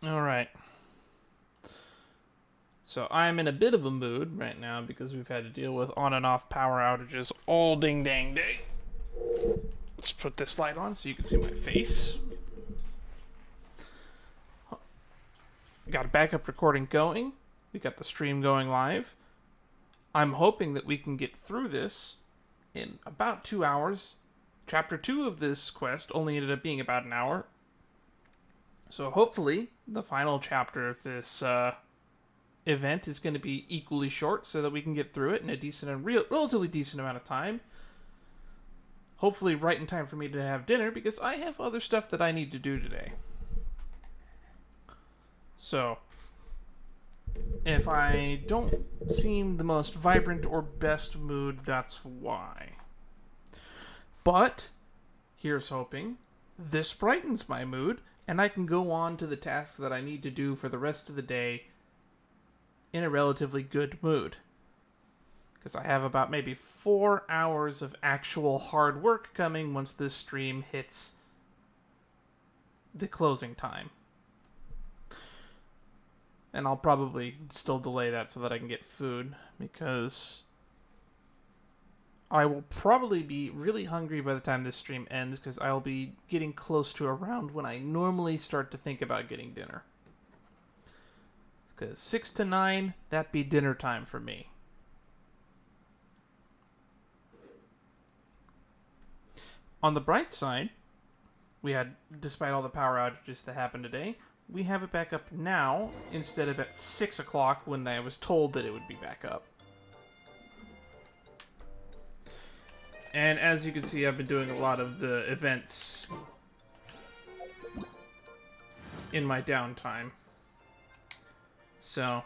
Alright. So I'm in a bit of a mood right now because we've had to deal with on and off power outages all ding dang day. Let's put this light on so you can see my face. Got a backup recording going. We got the stream going live. I'm hoping that we can get through this in about 2 hours. Chapter 2 of this quest only ended up being about an hour. So hopefully the final chapter of this event is going to be equally short so that we can get through it in a decent and relatively decent amount of time. Hopefully right in time for me to have dinner because I have other stuff that I need to do today. So, if I don't seem the most vibrant or best mood, that's why. But, here's hoping, this brightens my mood, and I can go on to the tasks that I need to do for the rest of the day in a relatively good mood. Because I have about maybe 4 hours of actual hard work coming once this stream hits the closing time. And I'll probably still delay that so that I can get food, because I will probably be really hungry by the time this stream ends, because I'll be getting close to around when I normally start to think about getting dinner. Because 6 to 9, that'd be dinner time for me. On the bright side, we had, despite all the power outages that happened today, we have it back up now instead of at 6 o'clock when I was told that it would be back up. And as you can see, I've been doing a lot of the events in my downtime. So,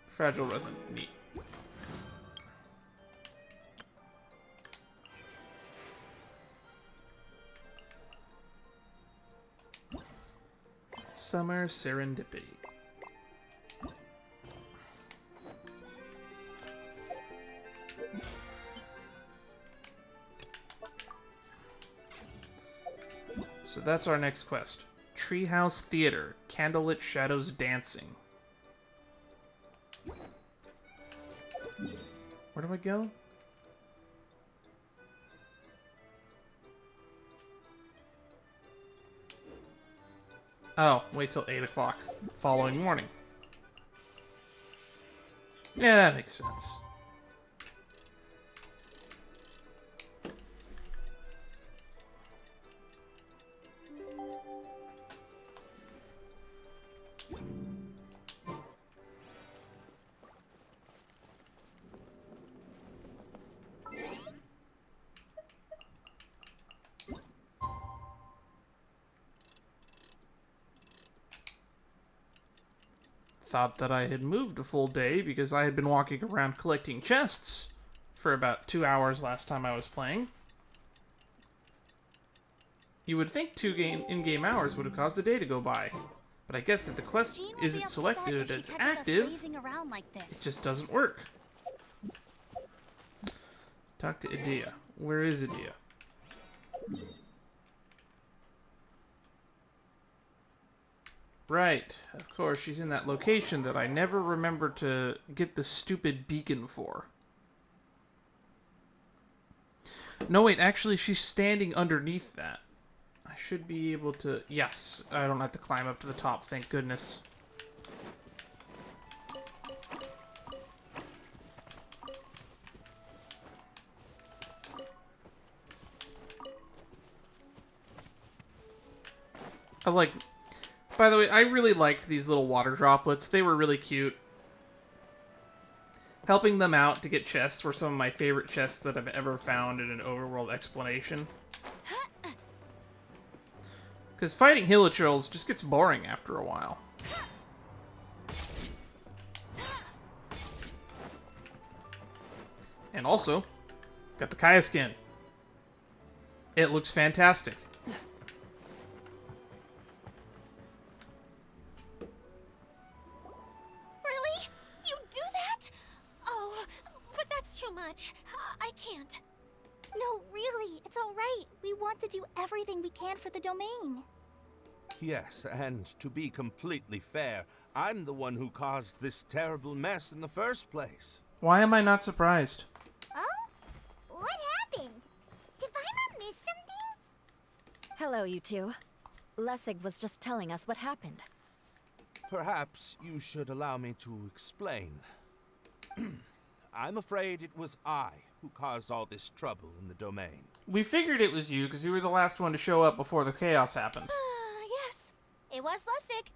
Fragile Resin, neat. Summer Serendipity. So that's our next quest. Treehouse Theater, Candlelit Shadows Dancing. Where do I go? Oh, wait till 8 o'clock following morning. Yeah, that makes sense. Thought that I had moved a full day because I had been walking around collecting chests for about 2 hours last time I was playing. You would think 2 in-game hours would have caused the day to go by. But I guess if the quest isn't selected as active, it just doesn't work. Talk to Daiya. Where is Daiya? Right, of course, she's in that location that I never remember to get the stupid beacon for. No, wait, actually, she's standing underneath that. I should be able to... Yes, I don't have to climb up to the top, thank goodness. I like... By the way, I really liked these little water droplets. They were really cute. Helping them out to get chests were some of my favorite chests that I've ever found in an overworld explanation. Because fighting Hilichurls just gets boring after a while. And also, got the Kaya skin. It looks fantastic. Really? You do that? Oh, but that's too much. I can't. No, really, it's all right. We want to do everything we can for the domain. Yes, and to be completely fair, I'm the one who caused this terrible mess in the first place. Why am I not surprised? Oh? What happened? Did Paimon miss something? Hello, you two. Lessig was just telling us what happened. Perhaps you should allow me to explain. I'm afraid it was I who caused all this trouble in the domain. We figured it was you because you were the last one to show up before the chaos happened. Yes. It was Lessig.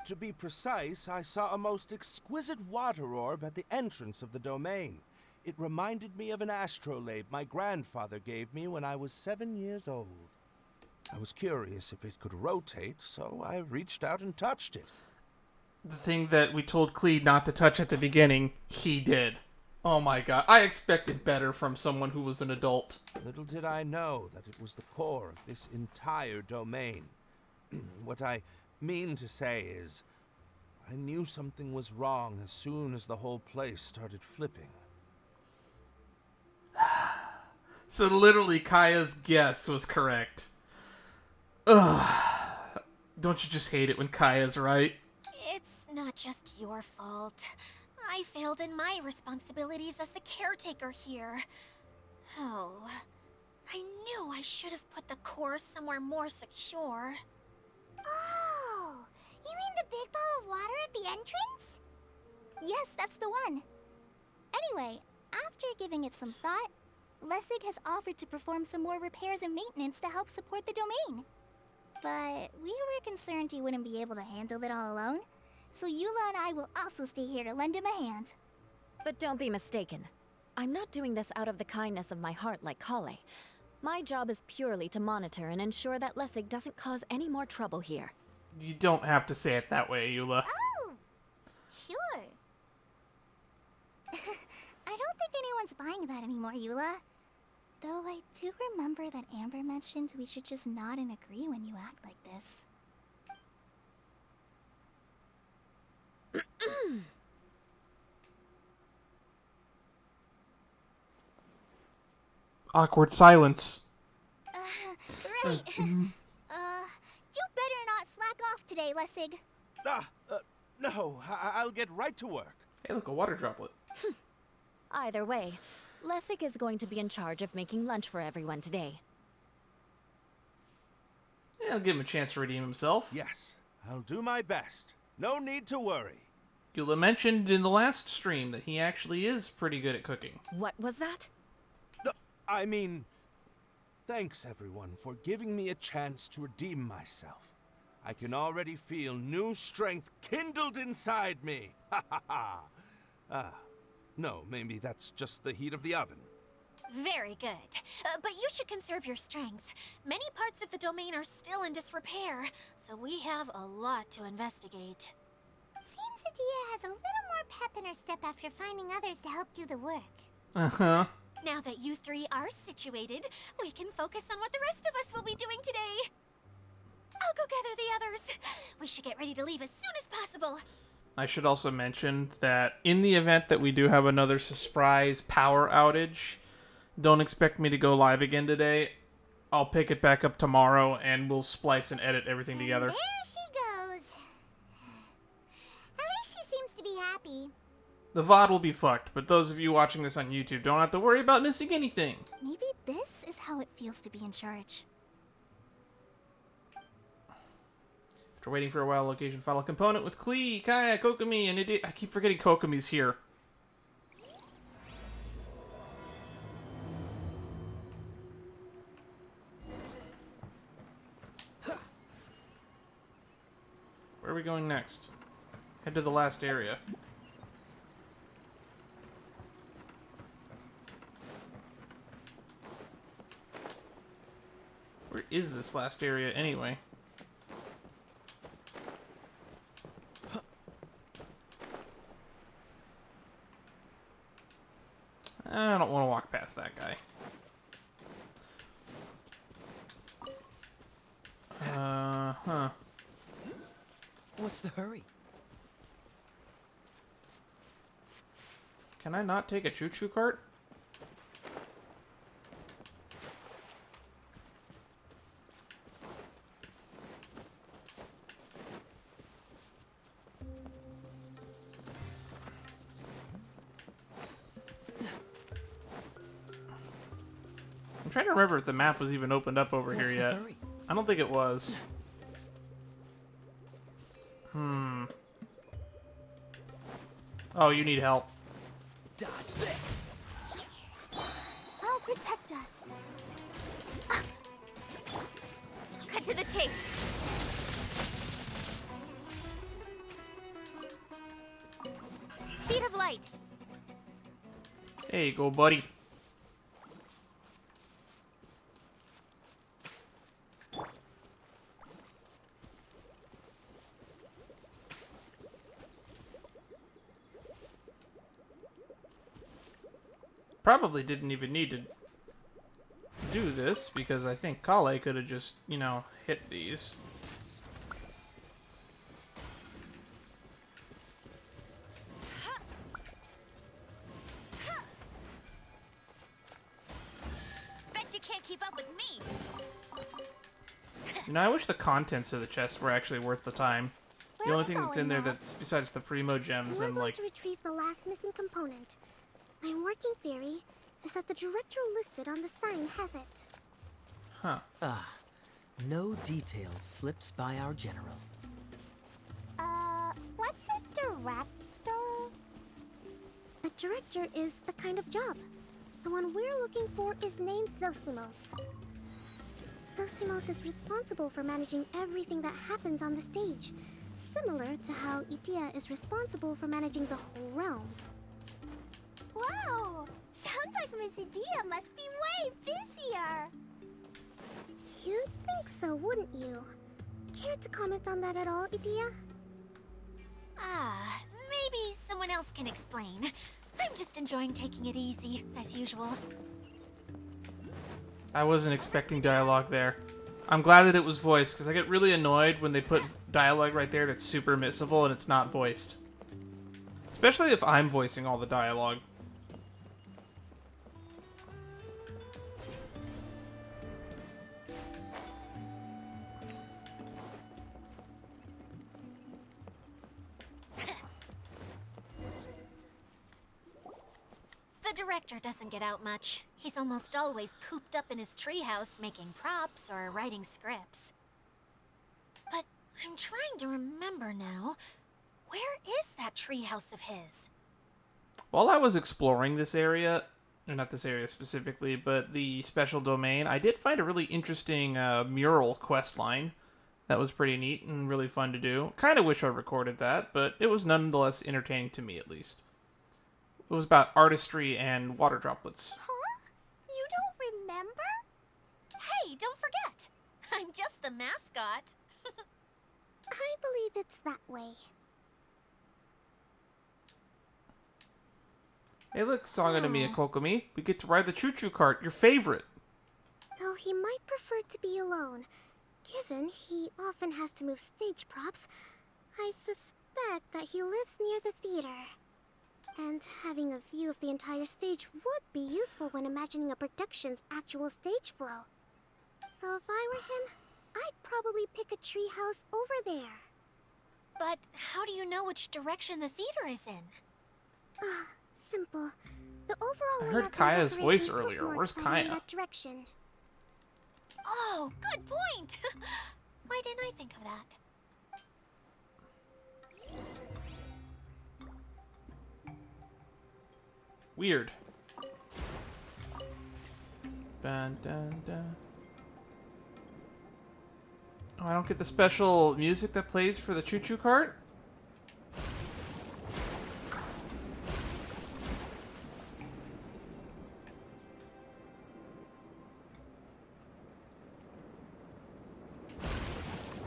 To be precise, I saw a most exquisite water orb at the entrance of the domain. It reminded me of an astrolabe my grandfather gave me when I was 7 years old. I was curious if it could rotate, so I reached out and touched it. The thing that we told Clee not to touch at the beginning, he did. Oh my god, I expected better from someone who was an adult. Little did I know that it was the core of this entire domain. What I mean to say is, I knew something was wrong as soon as the whole place started flipping. So literally, Kaya's guess was correct. Ugh. Don't you just hate it when Kaya's right? It's not just your fault. I failed in my responsibilities as the caretaker here. Oh, I knew I should have put the core somewhere more secure. Oh, you mean the big ball of water at the entrance? Yes, that's the one. Anyway, after giving it some thought, Lessig has offered to perform some more repairs and maintenance to help support the domain. But we were concerned he wouldn't be able to handle it all alone, so Eula and I will also stay here to lend him a hand. But don't be mistaken. I'm not doing this out of the kindness of my heart like Kale. My job is purely to monitor and ensure that Lessig doesn't cause any more trouble here. You don't have to say it that way, Eula. Oh, sure. I don't think anyone's buying that anymore, Eula. Though I do remember that Amber mentioned we should just nod and agree when you act like this. Awkward silence. Right. You better not slack off today, Lessig. No, I'll get right to work. Hey, look, a water droplet. Either way, Lessig is going to be in charge of making lunch for everyone today. Yeah, I'll give him a chance to redeem himself. Yes, I'll do my best. No need to worry. Eula mentioned in the last stream that he actually is pretty good at cooking. What was that? No, I mean, thanks everyone for giving me a chance to redeem myself. I can already feel new strength kindled inside me. Ha ha ha. No, maybe that's just the heat of the oven. Very good. But you should conserve your strength. Many parts of the domain are still in disrepair, so we have a lot to investigate. Seems Daiya has a little more pep in her step after finding others to help do the work. Uh-huh. Now that you three are situated, we can focus on what the rest of us will be doing today. I'll go gather the others. We should get ready to leave as soon as possible. I should also mention that in the event that we do have another surprise power outage, don't expect me to go live again today. I'll pick it back up tomorrow and we'll splice and edit everything together. There she goes. At least she seems to be happy. The VOD will be fucked, but those of you watching this on YouTube don't have to worry about missing anything. Maybe this is how it feels to be in charge. After waiting for a while, location final component with Klee, Kaya, Kokomi, and I keep forgetting Kokomi's here. Where are we going next? Head to the last area. Where is this last area anyway? I don't want to walk past that guy. Huh. What's the hurry? Can I not take a choo-choo cart? I'm trying to remember if the map was even opened up over What's here the yet. hurry? I don't think it was. Oh, you need help. Dodge this. I'll protect us. Cut to the chase. Speed of light. There you go, buddy. Probably didn't even need to do this because I think Kale could have just, you know, hit these. Bet you can't keep up with me. You know, I wish the contents of the chest were actually worth the time. The Where only are we thing that's in going there now? that's besides the primo gems We're and going like to retrieve the last missing component. My working theory is that the director listed on the sign has it. huh. No details slips by our general. What's a director? A director is a kind of job. The one we're looking for is named Zosimos. Zosimos is responsible for managing everything that happens on the stage, similar to how Daiya is responsible for managing the whole realm. Wow! Sounds like Miss Daiya must be way busier! You'd think so, wouldn't you? Care to comment on that at all, Daiya? Maybe someone else can explain. I'm just enjoying taking it easy, as usual. I wasn't expecting dialogue there. I'm glad that it was voiced because I get really annoyed when they put dialogue right there that's super missable and it's not voiced. Especially if I'm voicing all the dialogue. The director doesn't get out much. He's almost always cooped up in his treehouse making props or writing scripts. But I'm trying to remember now. Where is that treehouse of his? While I was exploring this area, or not this area specifically, but the special domain, I did find a really interesting mural quest line. That was pretty neat and really fun to do. Kind of wish I recorded that, but it was nonetheless entertaining to me at least. It was about artistry and water droplets. Huh? You don't remember? Hey, don't forget! I'm just the mascot. I believe it's that way. Hey look, Sanga no Mia Kokomi, we get to ride the choo-choo cart, your favorite. Though he might prefer to be alone. Given he often has to move stage props, I suspect that he lives near the theater. And having a view of the entire stage would be useful when imagining a production's actual stage flow. So if I were him, I'd probably pick a treehouse over there. But how do you know which direction the theater is in? Simple. The overall I layout heard and Kaya's voice decorations look earlier. more Where's exciting in Kaya? that direction. Oh, good point! Why didn't I think of that? Weird. Dun, dun, dun. Oh, I don't get the special music that plays for the choo-choo cart?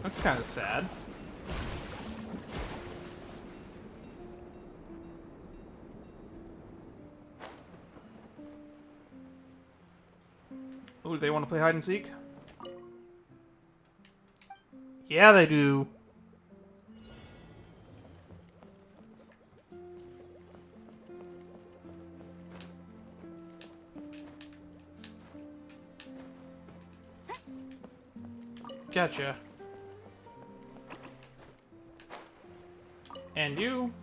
That's kind of sad. Ooh, do they want to play hide and seek? Yeah, they do. Gotcha. And you?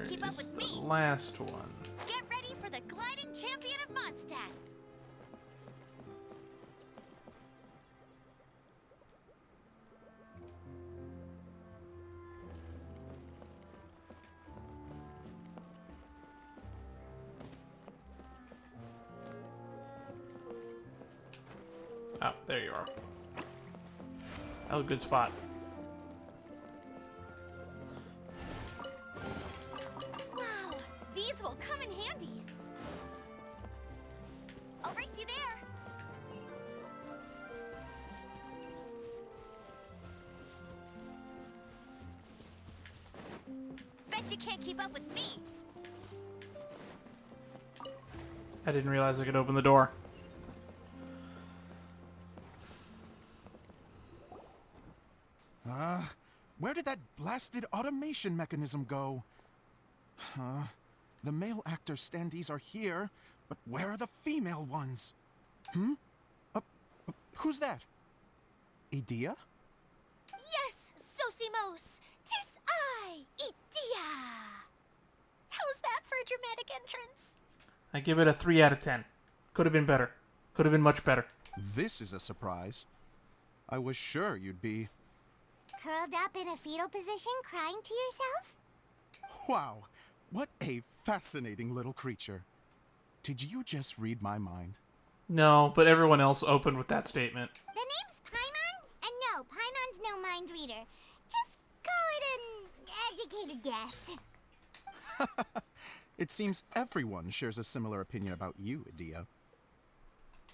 can't keep up There's with the me. last one. Get ready for the gliding champion of Mondstadt. Oh, there you are. Oh, good spot. Wow, these will come in handy. I'll race you there. Bet you can't keep up with me. I didn't realize I could open the door. Where did that blasted automation mechanism go? The male actor standees are here, but where are the female ones? Who's that? Edea? Yes, Sosimos. 'Tis I, Daiya. How's that for a dramatic entrance? I give it a 3 out of 10. Could have been better. Could have been much better. This is a surprise. I was sure you'd be... Curled up in a fetal position, crying to yourself? Wow, what a fascinating little creature. Did you just read my mind? No, but everyone else opened with that statement. The name's Paimon? And no, Paimon's no mind reader. Just call it an educated guess. It seems everyone shares a similar opinion about you, Daiya.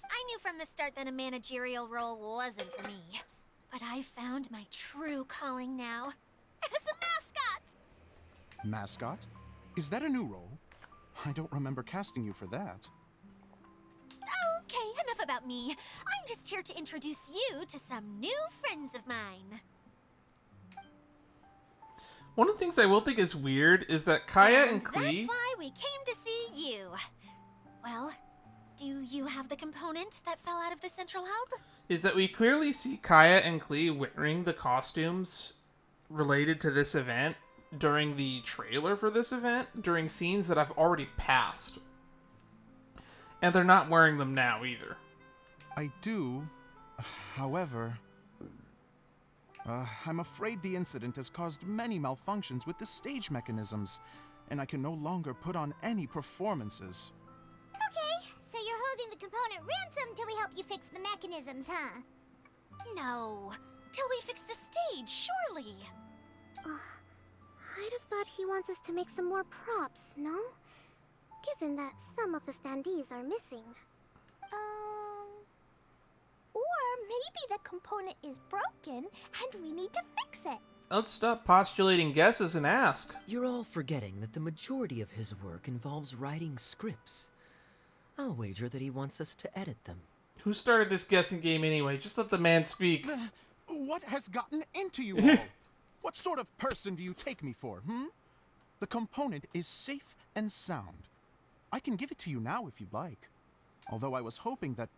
I knew from the start that a managerial role wasn't for me. But I found my true calling now. As a mascot! Mascot? Is that a new role? I don't remember casting you for that. Okay, enough about me. I'm just here to introduce you to some new friends of mine. One of the things I will think is weird is that Kaya and That's Klee... why we came to see you. Well, do you have the component that fell out of the central hub? is that we clearly see Kaya and Klee wearing the costumes related to this event during the trailer for this event, during scenes that I've already passed. And they're not wearing them now either. I do, however... I'm afraid the incident has caused many malfunctions with the stage mechanisms, and I can no longer put on any performances. Okay, so you're holding the component ransom till we help you fix the mechanisms, huh? No, till we fix the stage, surely. I'd have thought he wants us to make some more props, no? Given that some of the standees are missing. Or maybe the component is broken and we need to fix it. Let's stop postulating guesses and ask. You're all forgetting that the majority of his work involves writing scripts. I'll wager that he wants us to edit them. Who started this guessing game anyway? Just let the man speak. What has gotten into you all? What sort of person do you take me for, The component is safe and sound. I can give it to you now if you'd like. Although I was hoping that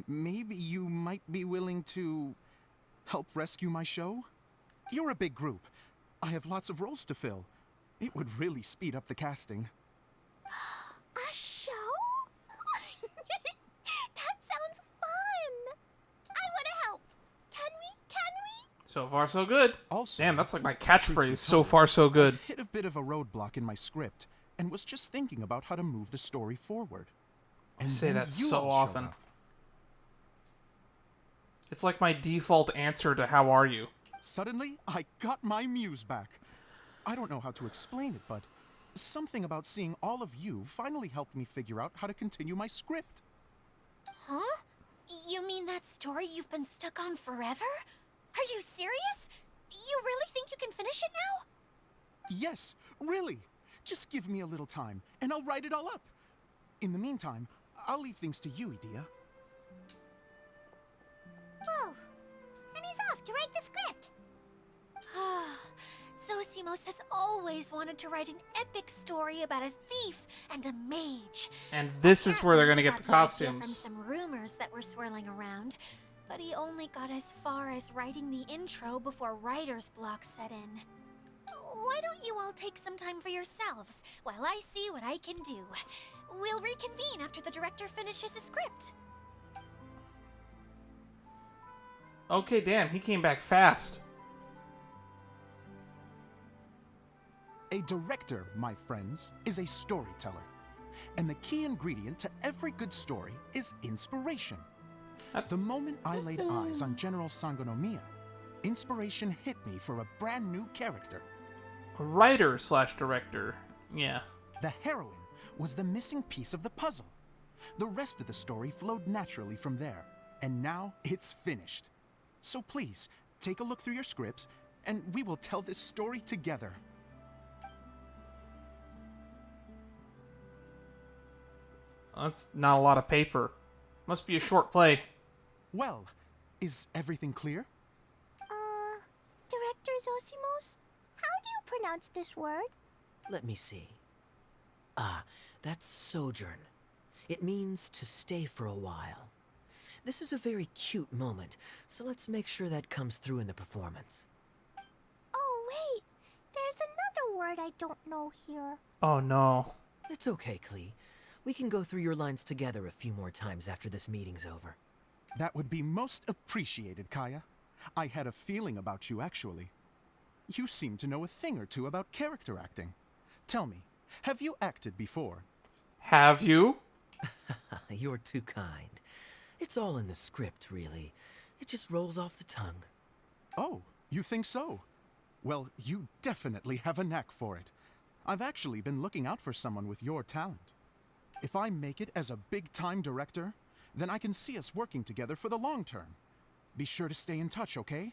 maybe you might be willing to help rescue my show? You're a big group. I have lots of roles to fill. It would really speed up the casting. A show? That sounds fun! I want to help! Can we? So far, so good. Also, Damn, that's like my truth be catchphrase. So told, far, so good. I've hit a bit of a roadblock in my script, and was just thinking about how to move the story forward. And say then that you so all showed often. up. It's like my default answer to how are you. Suddenly, I got my muse back. I don't know how to explain it, but something about seeing all of you finally helped me figure out how to continue my script. Huh? You mean that story you've been stuck on forever? Are you serious? You really think you can finish it now? Yes, really. Just give me a little time, and I'll write it all up. In the meantime, I'll leave things to you, Daiya. Whoa! And he's off to write the script. Zosimos has always wanted to write an epic story about a thief and a mage. And this is where they're gonna get the Apparently he got costumes. From some rumors that were swirling around, but he only got as far as writing the intro before writer's block set in. why don't you all take some time for yourselves while I see what I can do? We'll reconvene after the director finishes his script. Okay, damn, he came back fast. A director, my friends, is a storyteller. And the key ingredient to every good story is inspiration. The moment I laid eyes on General Sangonomiya, inspiration hit me for a brand new character. A writer slash director. Yeah. The heroine was the missing piece of the puzzle. The rest of the story flowed naturally from there, and now it's finished. So please, take a look through your scripts, and we will tell this story together. That's not a lot of paper. Must be a short play. Well, is everything clear? Director Zosimos, how do you pronounce this word? Let me see. Ah, that's sojourn. It means to stay for a while. This is a very cute moment, so let's make sure that comes through in the performance. Oh, wait. There's another word I don't know here. Oh no. It's okay, Klee. We can go through your lines together a few more times after this meeting's over. That would be most appreciated, Kaya. I had a feeling about you, actually. You seem to know a thing or two about character acting. Tell me, have you acted before? Have you? You're too kind. It's all in the script, really. It just rolls off the tongue. Oh, you think so? Well, you definitely have a knack for it. I've actually been looking out for someone with your talent. If I make it as a big-time director, then I can see us working together for the long term. Be sure to stay in touch, okay?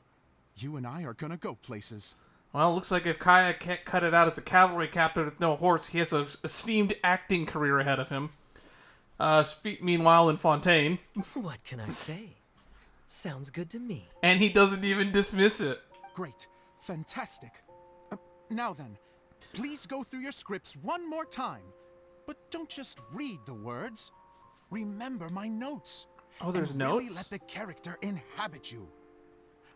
You and I are gonna go places. Well, looks like if Kaya can't cut it out as a cavalry captain with no horse, he has a esteemed acting career ahead of him. Meanwhile, in Fontaine. What can I say? Sounds good to me. And he doesn't even dismiss it. Great. Fantastic. Now then, please go through your scripts one more time. But don't just read the words. Remember my notes. Oh, there's and notes? really let the character inhabit you.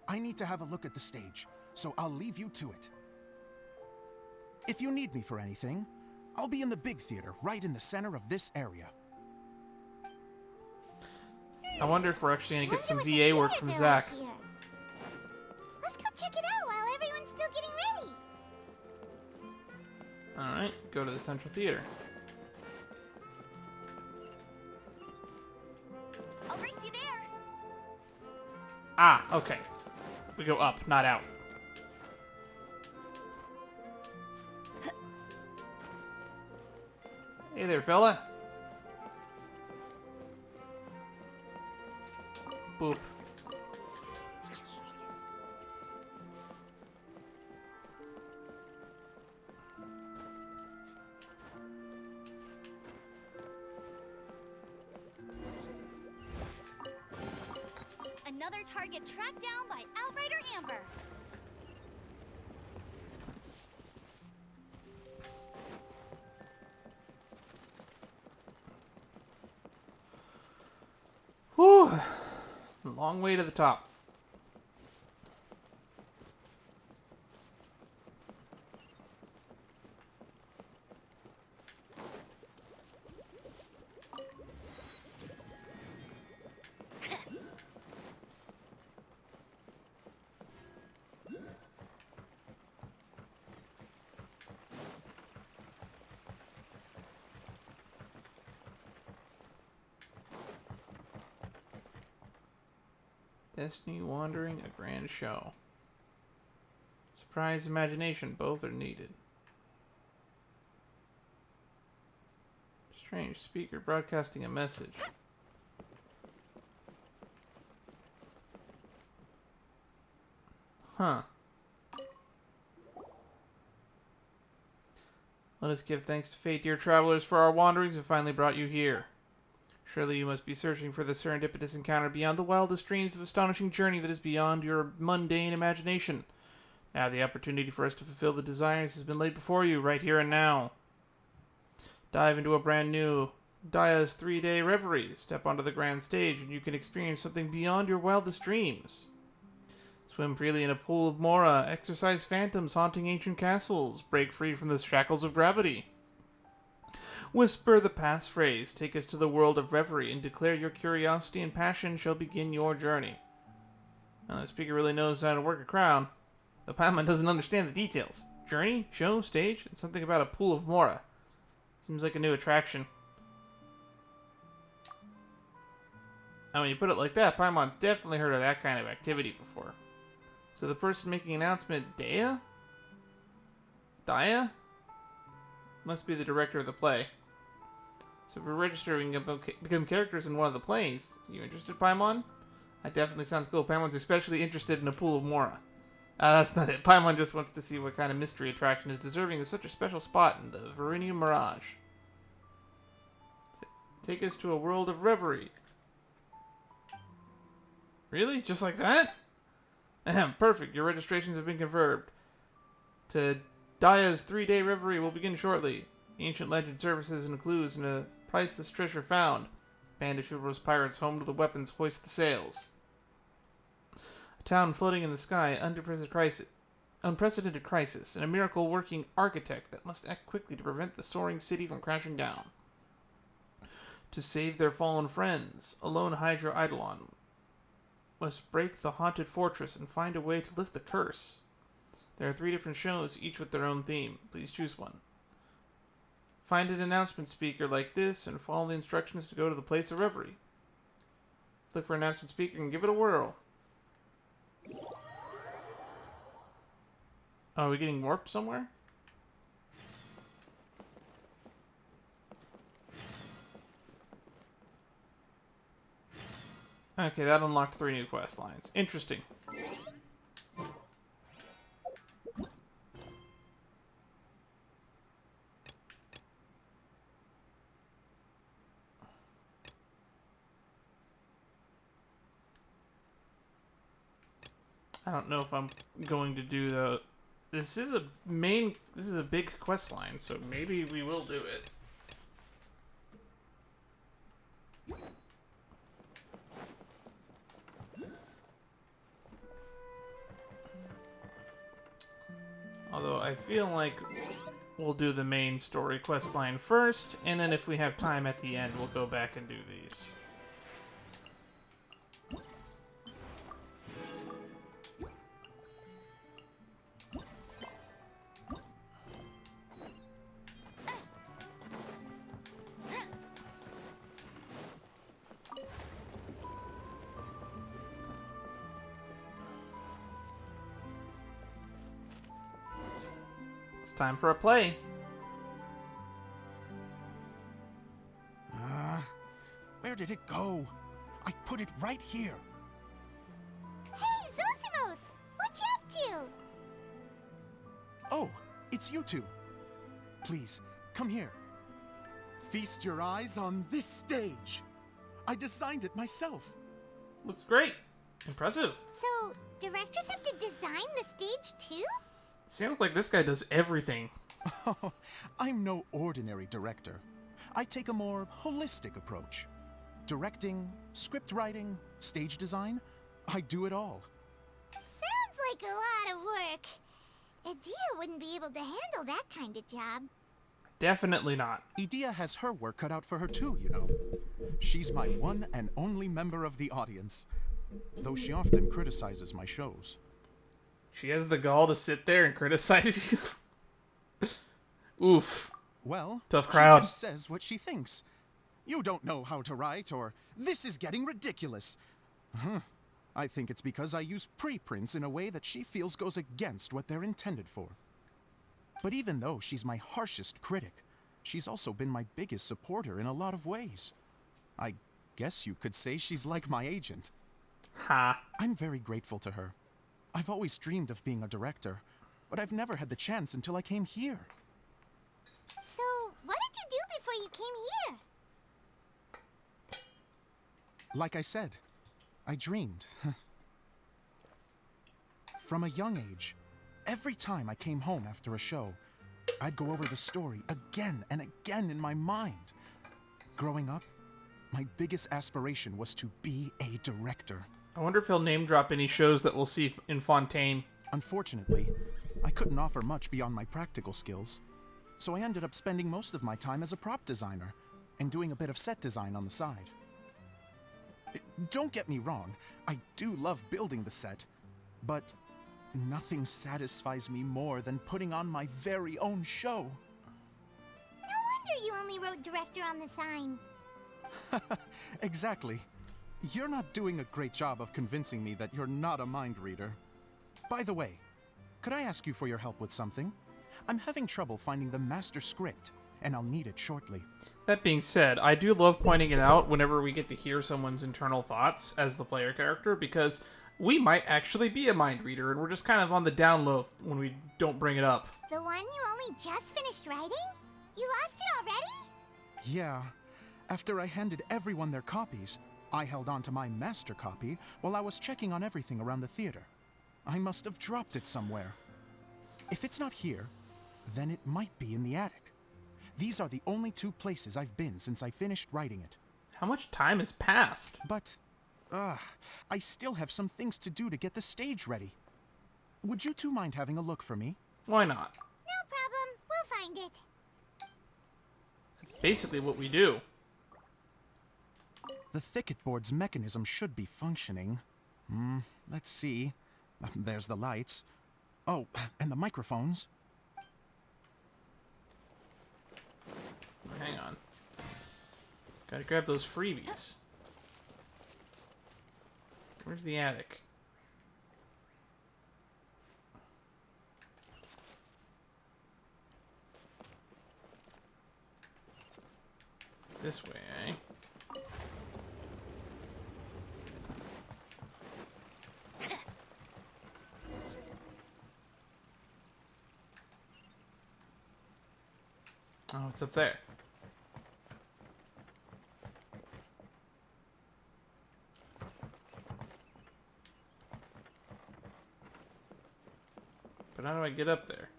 I need to have a look at the stage, so I'll leave you to it. If you need me for anything, I'll be in the big theater right in the center of this area. I wonder if we're actually going to get some Wonder VA what work the from theaters are Zach. like here. Let's go check it out while everyone's still getting ready. Alright, go to the Central Theater. I'll race you there. Ah, okay. We go up, not out. Hey there, fella. Boop. Another target tracked down by Outrider Amber. Whew. Long way to the top. Destiny, Wandering, a grand show. Surprise, imagination, both are needed. Strange, speaker broadcasting a message. Huh. Let us give thanks to fate, dear travelers, for our wanderings have finally brought you here. Surely you must be searching for the serendipitous encounter beyond the wildest dreams of astonishing journey that is beyond your mundane imagination. Now the opportunity for us to fulfill the desires has been laid before you, right here and now. Dive into a brand new Daiya's 3-day Reverie. Step onto the grand stage and you can experience something beyond your wildest dreams. This Swim freely in a pool of Mora. Exorcise phantoms haunting ancient castles. Break free from the shackles of gravity. Whisper the passphrase. Take us to the world of Reverie and declare your curiosity and passion shall begin your journey. Now, the speaker really knows how to work a crown. The Paimon doesn't understand the details. Journey, show, stage, and something about a pool of Mora. Seems like a new attraction. And when you put it like that, Paimon's definitely heard of that kind of activity before. So the person making an announcement, Daiya? Daiya? Must be the director of the play. So if we register, we can become characters in one of the plays. You interested, Paimon? That definitely sounds cool. Paimon's especially interested in a pool of Mora. That's not it. Paimon just wants to see what kind of mystery attraction is deserving of such a special spot in the Verinium Mirage. Take us to a world of reverie. Really? Just like that? Ahem, perfect. Your registrations have been confirmed. To Daiya's 3-day reverie will begin shortly. Ancient legend services and clues and a priceless treasure found. Band of chivalrous pirates home to the weapons hoist the sails. A town floating in the sky, unprecedented crisis, and a miracle working architect that must act quickly to prevent the soaring city from crashing down. To save their fallen friends, a lone Hydra Eidolon must break the haunted fortress and find a way to lift the curse. There are 3 different shows, each with their own theme. Please choose one. Find an announcement speaker like this and follow the instructions to go to the place of reverie. Look for announcement speaker and give it a whirl. Oh, are we getting warped somewhere? Okay, that unlocked 3 new quest lines. Interesting. I don't know if I'm going to do the... This is a big quest line, so maybe we will do it. Although I feel like we'll do the main story quest line first, and then if we have time at the end, we'll go back and do these. It's time for a play. Where did it go? I put it right here. Hey, Zosimos! What you up to? Oh, it's you two. Please, come here. Feast your eyes on this stage. I designed it myself. Looks great. Impressive. So, directors have to design the stage too? Sounds like this guy does everything. Oh, I'm no ordinary director. I take a more holistic approach. Directing, script writing, stage design, I do it all. Sounds like a lot of work. Daiya wouldn't be able to handle that kind of job. Definitely not. Daiya has her work cut out for her too, you know. She's my one and only member of the audience, though she often criticizes my shows. She has the gall to sit there and criticize you? Oof. Well, tough crowd. She just says what she thinks. You don't know how to write, or this is getting ridiculous. I think it's because I use preprints in a way that she feels goes against what they're intended for. But even though she's my harshest critic, she's also been my biggest supporter in a lot of ways. I guess you could say she's like my agent. Ha. I'm very grateful to her. I've always dreamed of being a director, but I've never had the chance until I came here. So, what did you do before you came here? Like I said, I dreamed. From a young age, every time I came home after a show, I'd go over the story again and again in my mind. Growing up, my biggest aspiration was to be a director. I wonder if he'll name drop any shows that we'll see in Fontaine. Unfortunately, I couldn't offer much beyond my practical skills, so I ended up spending most of my time as a prop designer and doing a bit of set design on the side. Don't get me wrong, I do love building the set, but nothing satisfies me more than putting on my very own show. No wonder you only wrote director on the sign. Exactly. You're not doing a great job of convincing me that you're not a mind reader. By the way, could I ask you for your help with something? I'm having trouble finding the master script, and I'll need it shortly. That being said, I do love pointing it out whenever we get to hear someone's internal thoughts as the player character, because we might actually be a mind reader, and we're just kind of on the down low when we don't bring it up. The one you only just finished writing? You lost it already? Yeah. After I handed everyone their copies, I held on to my master copy while I was checking on everything around the theater. I must have dropped it somewhere. If it's not here, then it might be in the attic. These are the only two places I've been since I finished writing it. How much time has passed? But, I still have some things to do to get the stage ready. Would you two mind having a look for me? Why not? No problem. We'll find it. That's basically what we do. The thicket board's mechanism should be functioning. Let's see. There's the lights. Oh, and the microphones. Hang on. Gotta grab those freebies. Where's the attic? This way, eh? Oh, it's up there. But how do I get up there?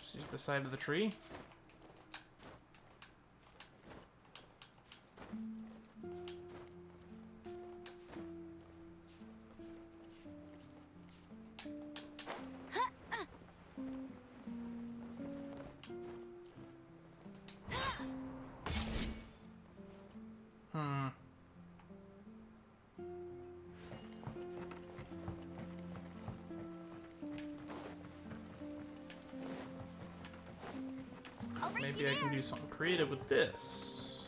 Just use the side of the tree? Maybe I can do something creative with this.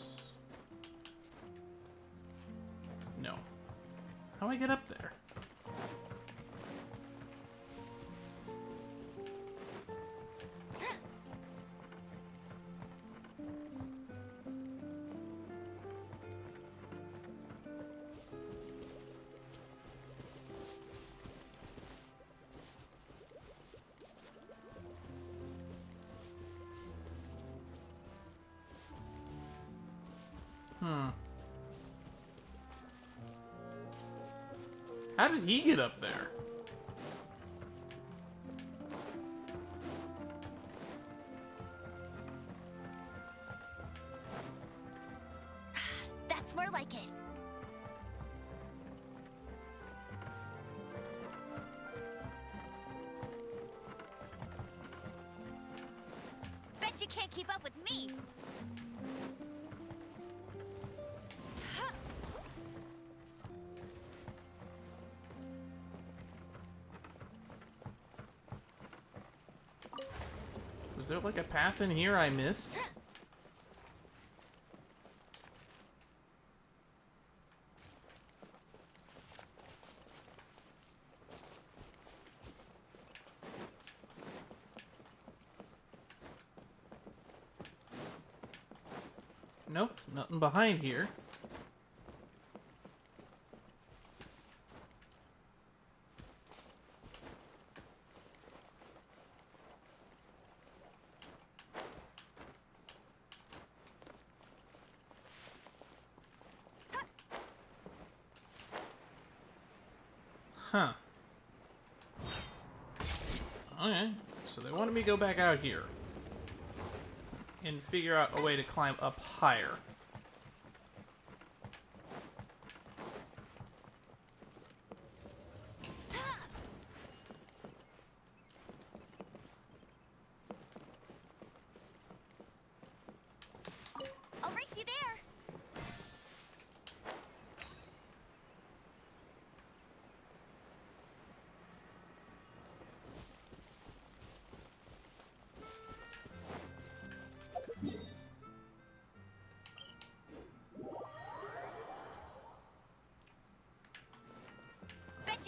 No. How do I get up there? How did he get up there? That's more like it. Bet you can't keep up with me. Was there like a path in here I missed? Nope, nothing behind here. Huh. Okay, so they wanted me to go back out here and figure out a way to climb up higher.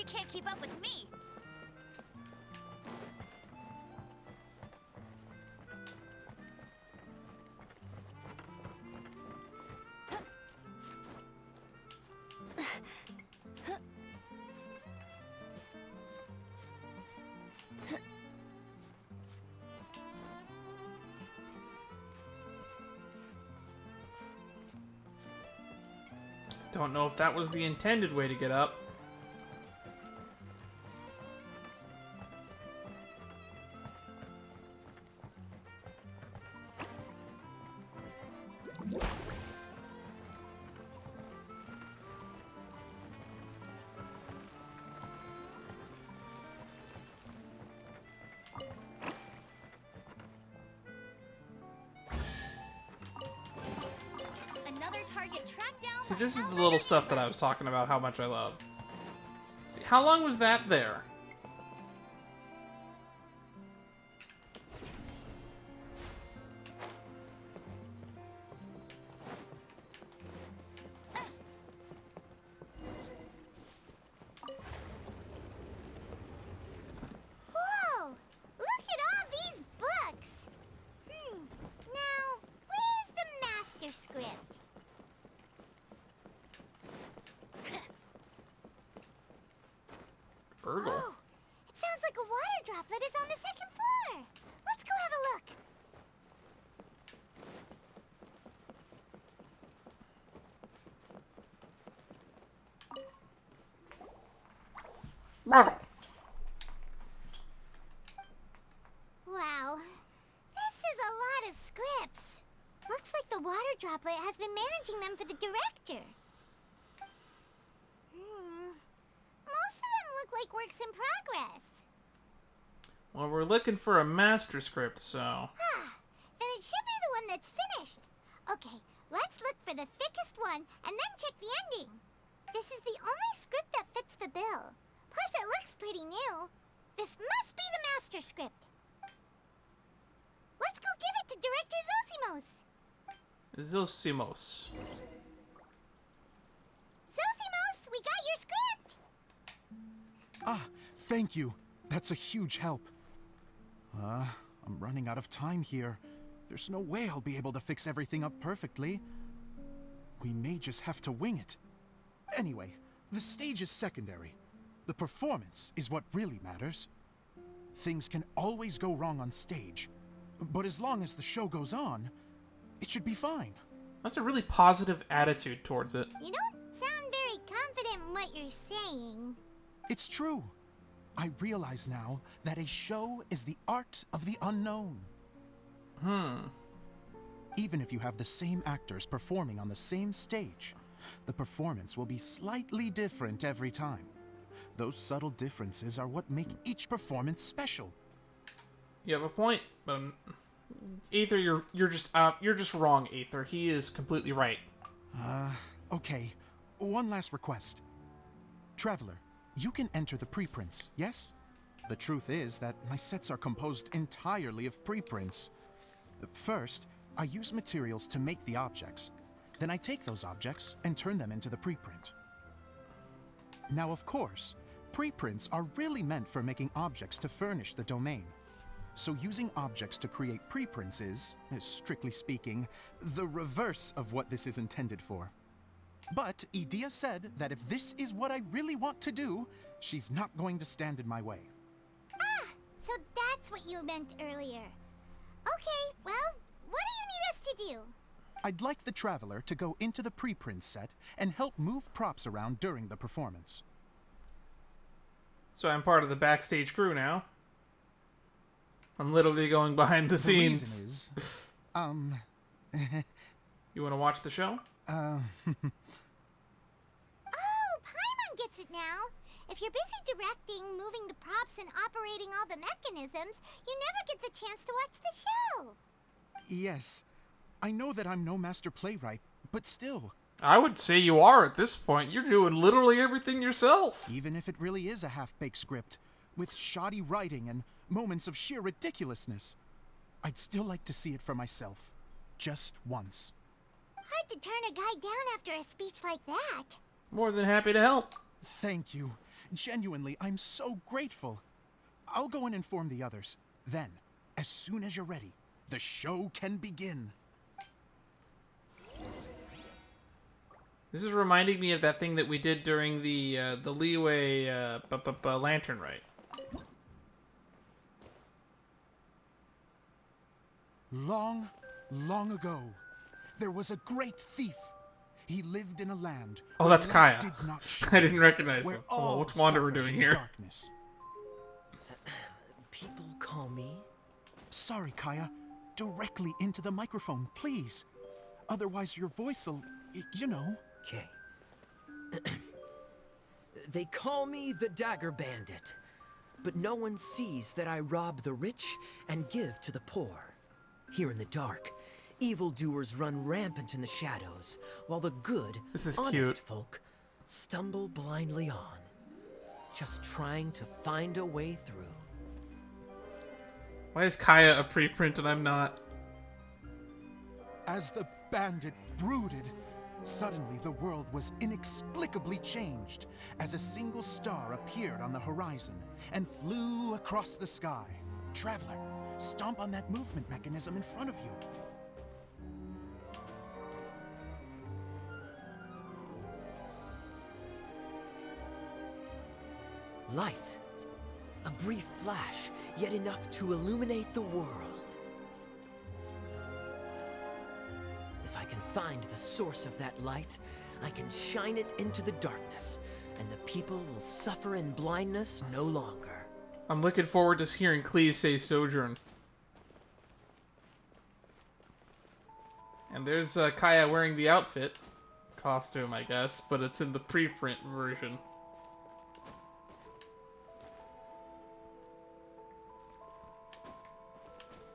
you can't keep up with me. Don't know if that was the intended way to get up. Another target tracked down. See, by this is the Alma little the stuff that I Reaper. was talking about how much I love. See, how long was that there? Whoa! Look at all these books! Now, where's the master script? Urgle. Oh, it sounds like a water droplet is on the second floor. Let's go have a look. Wow, this is a lot of scripts. Looks like the water droplet has been managing them for the director. Most of them look like works in progress. Well, we're looking for a master script, so... Then it should be the one that's finished. Okay, let's look for the thickest one and then check the ending. This is the only script that fits the bill. Plus, it looks pretty new. This must be the master script. Let's go give it to Director Zosimos. Zosimos. Zosimos, we got your script. Ah, thank you. That's a huge help. I'm running out of time here. There's no way I'll be able to fix everything up perfectly. We may just have to wing it. Anyway, the stage is secondary. The performance is what really matters. Things can always go wrong on stage, but as long as the show goes on, it should be fine. That's a really positive attitude towards it. You don't sound very confident in what you're saying. It's true. I realize now that a show is the art of the unknown. Even if you have the same actors performing on the same stage, the performance will be slightly different every time. Those subtle differences are what make each performance special. You have a point, but Aether, you're just wrong, Aether. He is completely right. Okay. One last request. Traveler, you can enter the preprints, yes? The truth is that my sets are composed entirely of preprints. First, I use materials to make the objects. Then I take those objects and turn them into the preprint. Now, of course, preprints are really meant for making objects to furnish the domain. So using objects to create preprints is, strictly speaking, the reverse of what this is intended for. But Daiya said that if this is what I really want to do, she's not going to stand in my way. Ah, so that's what you meant earlier. Okay, well, what do you need us to do? I'd like the Traveler to go into the preprint set and help move props around during the performance. So I'm part of the backstage crew now. I'm literally going behind the The scenes. reason is, You want to watch the show? Oh, Paimon gets it now. If you're busy directing, moving the props, and operating all the mechanisms, you never get the chance to watch the show. yes, I know that I'm no master playwright, but still, I would say you are at this point. You're doing literally everything yourself. even if it really is a half-baked script, with shoddy writing and moments of sheer ridiculousness, I'd still like to see it for myself. Just once. Hard to turn a guy down after a speech like that. More than happy to help. Thank you. Genuinely, I'm so grateful. I'll go and inform the others. Then, as soon as you're ready, the show can begin. This is reminding me of that thing that we did during the Leeway lantern rite. Long, long ago, there was a great thief. He lived in a land. Oh, that's where Kaya. light did not shine, I didn't recognize where him. all Oh, what's Wanderer suffered doing in here? Darkness. People call me... Sorry, Kaya. Directly into the microphone, please. Otherwise, your voice'll, you know. Okay. They call me the Dagger Bandit, but no one sees that I rob the rich and give to the poor. Here in the dark, evildoers run rampant in the shadows, while the good, This is honest cute. folk stumble blindly on, just trying to find a way through. Why is Kaya a preprint and I'm not? As the bandit brooded, suddenly the world was inexplicably changed as a single star appeared on the horizon and flew across the sky. Traveler, stomp on that movement mechanism in front of you. Light. A brief flash, yet enough to illuminate the world. If I can find the source of that light, I can shine it into the darkness, and the people will suffer in blindness no longer. I'm looking forward to hearing Clee say Sojourn. And there's Kaya wearing the outfit. Costume, I guess, but it's in the preprint version.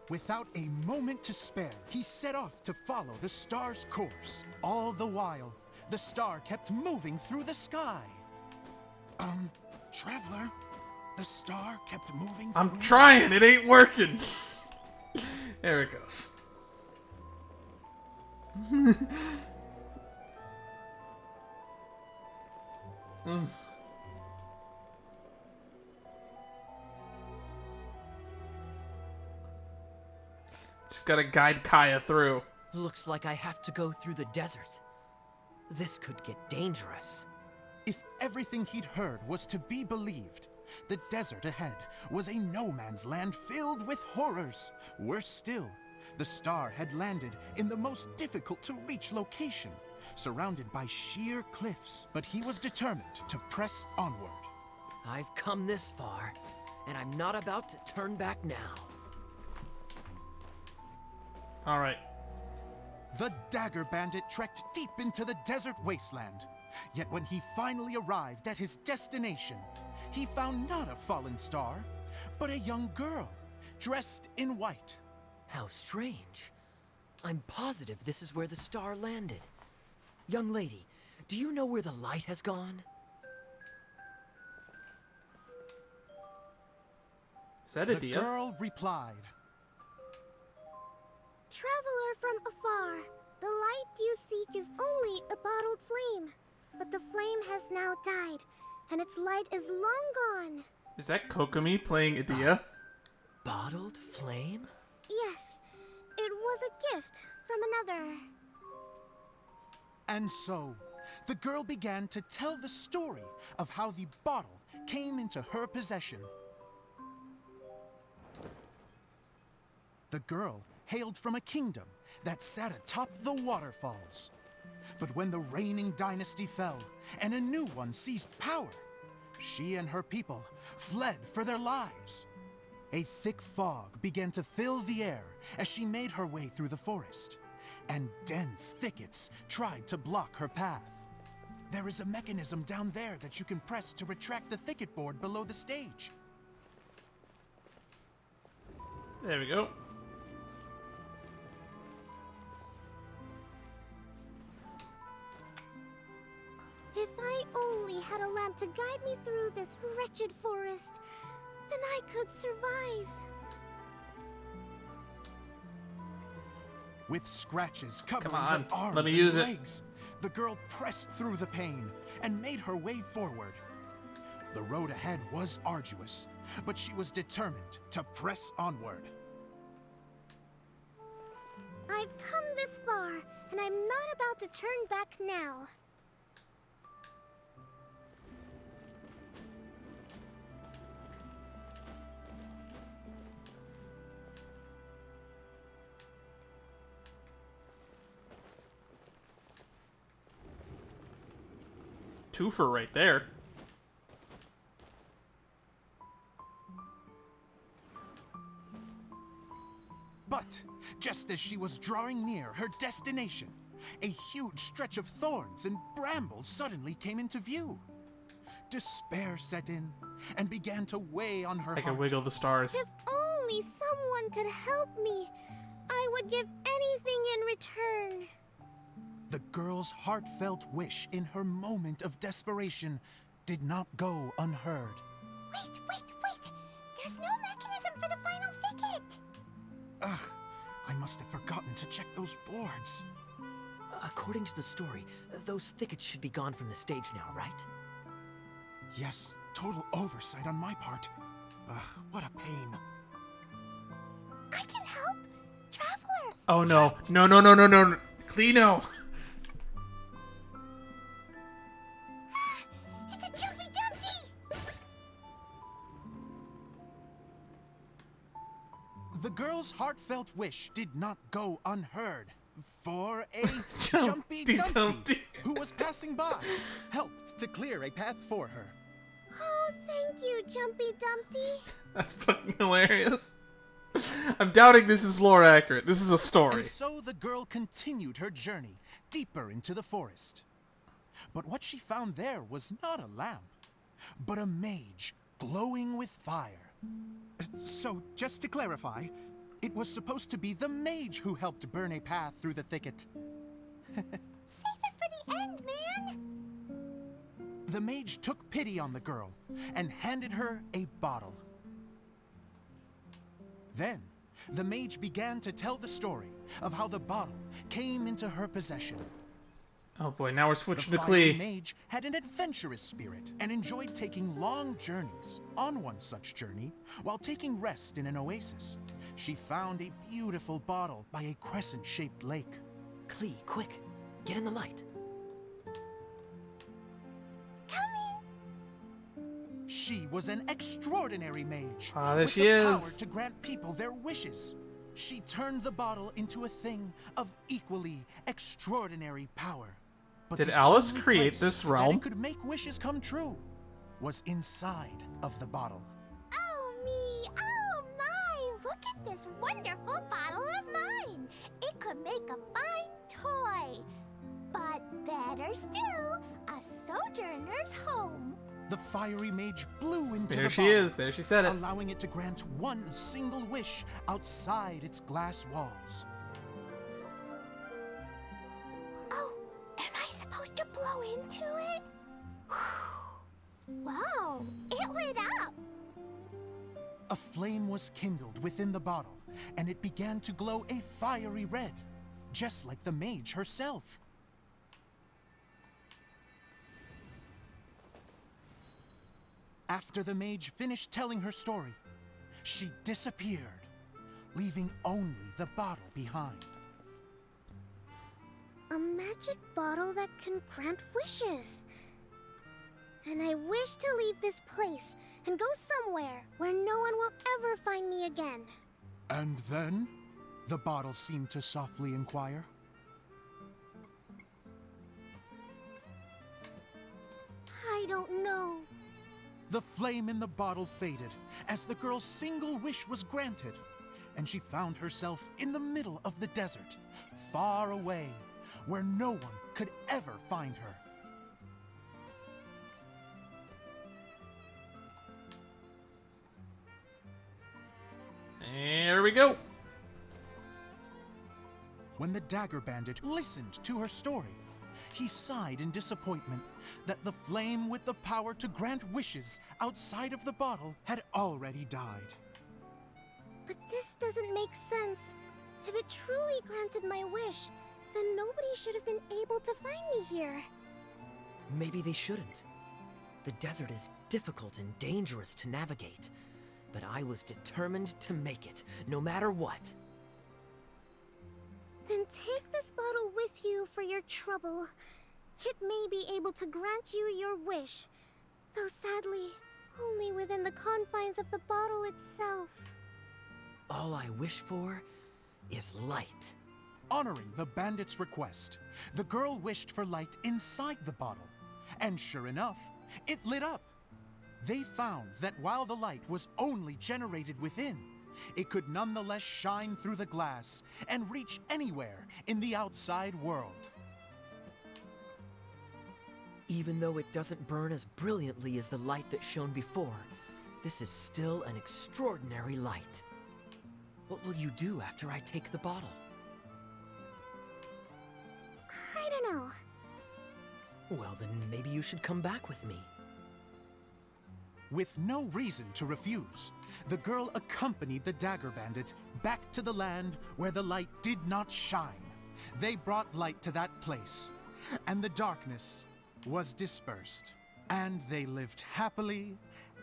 Without a moment to spare, he set off to follow the star's course. All the while, the star kept moving through the sky. Traveler, the star kept moving through I'm trying, it ain't working. There it goes. Just gotta guide Kaya through. Looks like I have to go through the desert. This could get dangerous. If everything he'd heard was to be believed, the desert ahead was a no-man's land filled with horrors. Worse still, the star had landed in the most difficult-to-reach location, surrounded by sheer cliffs. But he was determined to press onward. I've come this far, and I'm not about to turn back now. Alright. The Dagger Bandit trekked deep into the desert wasteland. Yet when he finally arrived at his destination, he found not a fallen star, but a young girl, dressed in white. How strange. I'm positive this is where the star landed. Young lady, do you know where the light has gone? Is that a The Daiya? girl replied, Traveler from afar, the light you seek is only a bottled flame. But the flame has now died, and its light is long gone. Is that Kokomi playing Daiya? Bottled flame? Yes, it was a gift from another. and so the girl began to tell the story of how the bottle came into her possession. The girl hailed from a kingdom that sat atop the waterfalls. But when the reigning dynasty fell and a new one seized power, she and her people fled for their lives. A thick fog began to fill the air as she made her way through the forest, and dense thickets tried to block her path. There is a mechanism down there that you can press to retract the thicket board below the stage. There we go. If I only had a lamp to guide me through this wretched forest, then I could survive. With scratches covering Come on, her arms let me and use it. legs, the girl pressed through the pain and made her way forward. The road ahead was arduous, but she was determined to press onward. I've come this far, and I'm not about to turn back now. Twofer right there. But just as she was drawing near her destination, a huge stretch of thorns and brambles suddenly came into view. Despair set in and began to weigh on her I can heart. wiggle the stars. If only someone could help me, I would give anything in return. The girl's heartfelt wish in her moment of desperation did not go unheard. Wait! There's no mechanism for the final thicket! Ugh, I must have forgotten to check those boards. According to the story, those thickets should be gone from the stage now, right? Yes, total oversight on my part. Ugh, what a pain. I can help! Traveler! Oh no. No. Cleano. It's a Jumpy Dumpty! The girl's heartfelt wish did not go unheard, for a Jumpy Jumpy Dumpty Dumpty. who was passing by helped to clear a path for her. Oh, thank you, Jumpy Dumpty. That's fucking hilarious. I'm doubting this is lore accurate. This is a story. And so the girl continued her journey deeper into the forest. But what she found there was not a lamp, but a mage glowing with fire. So, just to clarify, it was supposed to be the mage who helped burn a path through the thicket. Save it for the end, man! The mage took pity on the girl and handed her a bottle. Then, the mage began to tell the story of how the bottle came into her possession. Oh boy, now we're The switching to fiery Klee. mage had an adventurous spirit and enjoyed taking long journeys. On one such journey, while taking rest in an oasis, she found a beautiful bottle by a crescent-shaped lake. Klee, quick! Get in the light! She was an extraordinary mage. Ah, there with she the is. power to grant people their wishes. She turned the bottle into a thing of equally extraordinary power. But Did the Alice only create place this that realm? it could make wishes come true was inside of the bottle. Oh me! Oh my! Look at this wonderful bottle of mine! It could make a fine toy! But better still, a sojourner's home! The fiery mage blew into There the she bottle, is. There she said it. allowing it to grant one single wish outside its glass walls. Oh, am I supposed to blow into it? Wow, it lit up! A flame was kindled within the bottle, and it began to glow a fiery red, just like the mage herself. After the mage finished telling her story, she disappeared, leaving only the bottle behind. A magic bottle that can grant wishes. And I wish to leave this place and go somewhere where no one will ever find me again. And then, the bottle seemed to softly inquire. I don't know. The flame in the bottle faded as the girl's single wish was granted, and she found herself in the middle of the desert, far away, where no one could ever find her. There we go. When the dagger bandit listened to her story, he sighed in disappointment that the flame with the power to grant wishes outside of the bottle had already died. But this doesn't make sense. If it truly granted my wish, then nobody should have been able to find me here. Maybe they shouldn't. The desert is difficult and dangerous to navigate, but I was determined to make it, no matter what. Then take this bottle with you for your trouble. It may be able to grant you your wish, though sadly, only within the confines of the bottle itself. All I wish for is light. Honoring the bandit's request, the girl wished for light inside the bottle. And sure enough, it lit up. They found that while the light was only generated within, it could nonetheless shine through the glass and reach anywhere in the outside world. Even though it doesn't burn as brilliantly as the light that shone before, this is still an extraordinary light. What will you do after I take the bottle? I don't know. Well, then maybe you should come back with me. With no reason to refuse, the girl accompanied the dagger bandit back to the land where the light did not shine. They brought light to that place, and the darkness was dispersed, and they lived happily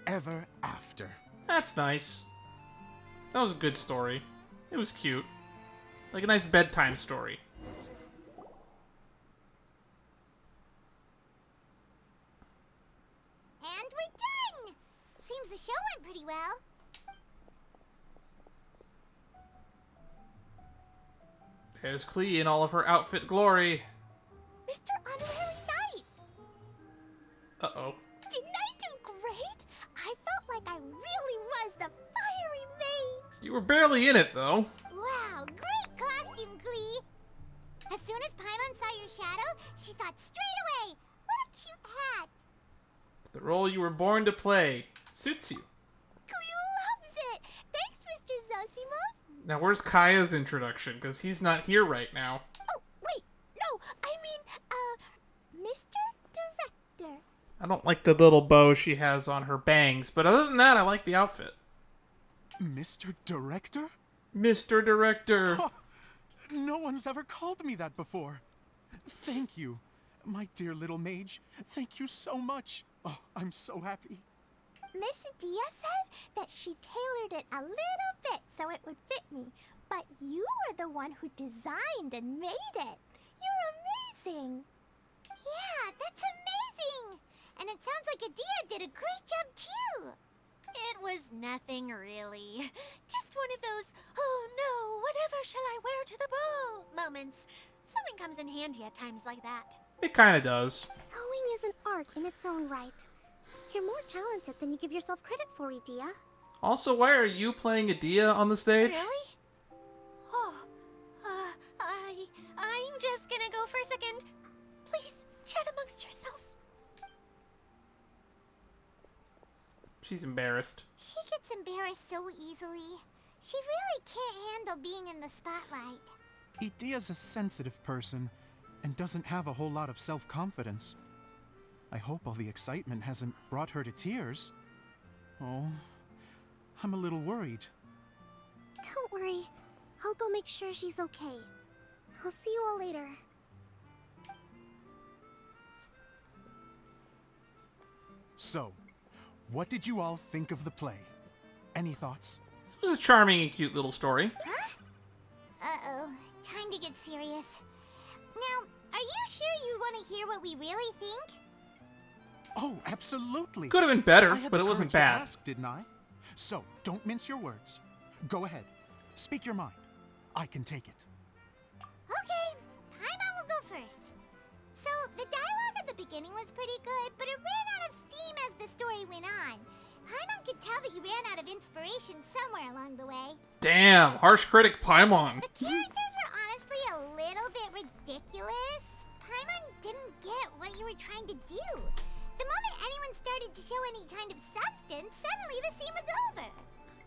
ever after. That's nice. That was a good story. It was cute. Like a nice bedtime story. And we're done! Seems the show went pretty well. There's Klee in all of her outfit glory. Mr. Honorary Knight! Uh-oh. Didn't I do great? I felt like I really was the fiery mage. You were barely in it, though. Wow, great costume, Glee. As soon as Paimon saw your shadow, she thought straight away, what a cute hat. The role you were born to play. Suits you. Glee loves it. Thanks, Mr. Zosimos. Now, where's Kaya's introduction? Because he's not here right now. Oh, wait, no, I mean, Mr. Director. I don't like the little bow she has on her bangs, but other than that, I like the outfit. Mr. Director? Mr. Director. Huh. No one's ever called me that before. Thank you, my dear little mage. Thank you so much. Oh, I'm so happy. Miss Daiya said that she tailored it a little bit so it would fit me, but you were the one who designed and made it. You're amazing. Yeah, that's amazing. And it sounds like Daiya did a great job too. It was nothing really. Just one of those, oh no, whatever shall I wear to the ball moments. Sewing comes in handy at times like that. It kind of does. Sewing is an art in its own right. You're more talented than you give yourself credit for, Daiya. Also, why are you playing Daiya on the stage? Really? Oh, I'm just gonna go for a second. Please, chat amongst yourselves. She's embarrassed. She gets embarrassed so easily. She really can't handle being in the spotlight. Daiya's a sensitive person and doesn't have a whole lot of self-confidence. I hope all the excitement hasn't brought her to tears. Oh, I'm a little worried. Don't worry. I'll go make sure she's okay. I'll see you all later. So, what did you all think of the play? Any thoughts? It was a charming and cute little story. Huh? Uh-oh. Time to get serious. Now, are you sure you want to hear what we really think? Oh, absolutely. Could have been better, I had but the it wasn't courage to bad. ask, didn't I? So, don't mince your words. Go ahead. Speak your mind. I can take it. Okay, Paimon will go first. So, the dialogue at the beginning was pretty good, but it ran out of steam as the story went on. Paimon could tell that you ran out of inspiration somewhere along the way. Damn, harsh critic Paimon. The characters were honestly a little bit ridiculous. Paimon didn't get what you were trying to do. The moment anyone started to show any kind of substance, suddenly the scene was over.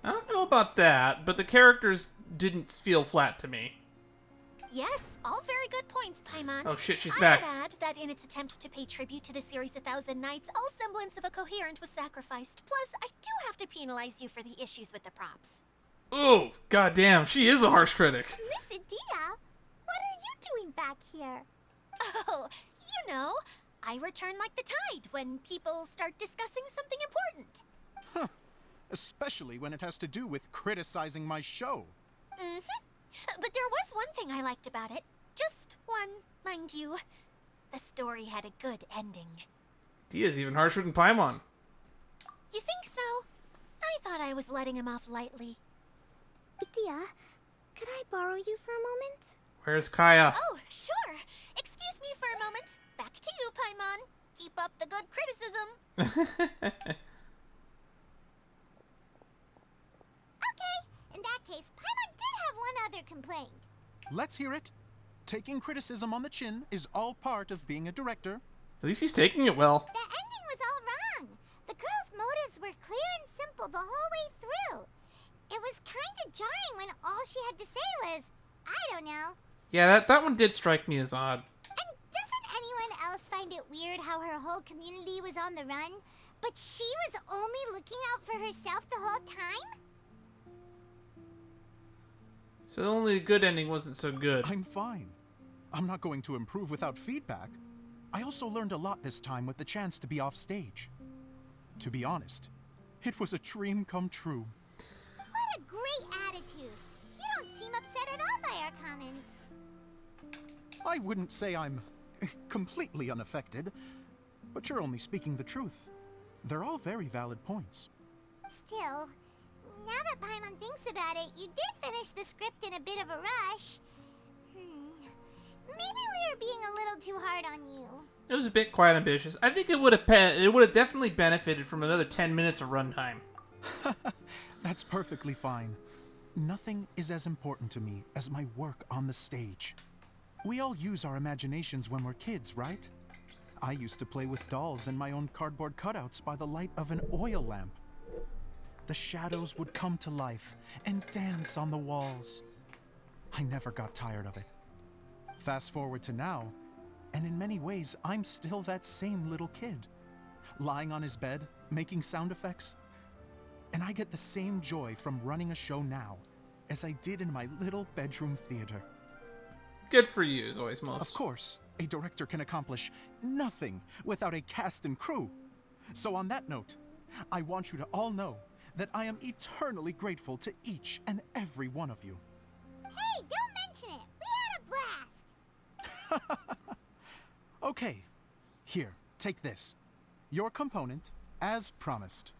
I don't know about that, but the characters didn't feel flat to me. Yes, all very good points, Paimon. Oh shit, she's I back. would add that in its attempt to pay tribute to the series 1,000 Nights, all semblance of a coherent was sacrificed. Plus, I do have to penalize you for the issues with the props. Ooh, goddamn, she is a harsh critic. Miss Daiya, what are you doing back here? Oh, you know, I return like the tide when people start discussing something important. Huh. Especially when it has to do with criticizing my show. But there was one thing I liked about it. Just one, mind you. The story had a good ending. Dia's even harsher than Paimon. You think so? I thought I was letting him off lightly. Daiya, could I borrow you for a moment? Where's Kaya? Oh, sure. Excuse me for a moment. Back to you, Paimon. Keep up the good criticism. Okay, in that case, Paimon did have one other complaint. Let's hear it. Taking criticism on the chin is all part of being a director. At least he's taking it well. The ending was all wrong. The girl's motives were clear and simple the whole way through. It was kind of jarring when all she had to say was, I don't know. Yeah, that one did strike me as odd. And doesn't anyone else find it weird how her whole community was on the run, but she was only looking out for herself the whole time? So only the good ending wasn't so good. I'm fine. I'm not going to improve without feedback. I also learned a lot this time with the chance to be off stage. To be honest, it was a dream come true. What a great attitude. You don't seem upset at all by our comments. I wouldn't say I'm completely unaffected, but you're only speaking the truth. They're all very valid points. Still, now that Paimon thinks about it, you did finish the script in a bit of a rush. Maybe we were being a little too hard on you. It was a bit quite ambitious. I think it would have definitely benefited from another 10 minutes of runtime. That's perfectly fine. Nothing is as important to me as my work on the stage. We all use our imaginations when we're kids, right? I used to play with dolls and my own cardboard cutouts by the light of an oil lamp. The shadows would come to life and dance on the walls. I never got tired of it. Fast forward to now, and in many ways, I'm still that same little kid, lying on his bed, making sound effects. And I get the same joy from running a show now as I did in my little bedroom theater. Good for you, as always, most. Of course, a director can accomplish nothing without a cast and crew. So on that note, I want you to all know that I am eternally grateful to each and every one of you. Hey, don't mention it. We had a blast. Okay, here, take this. Your component, as promised.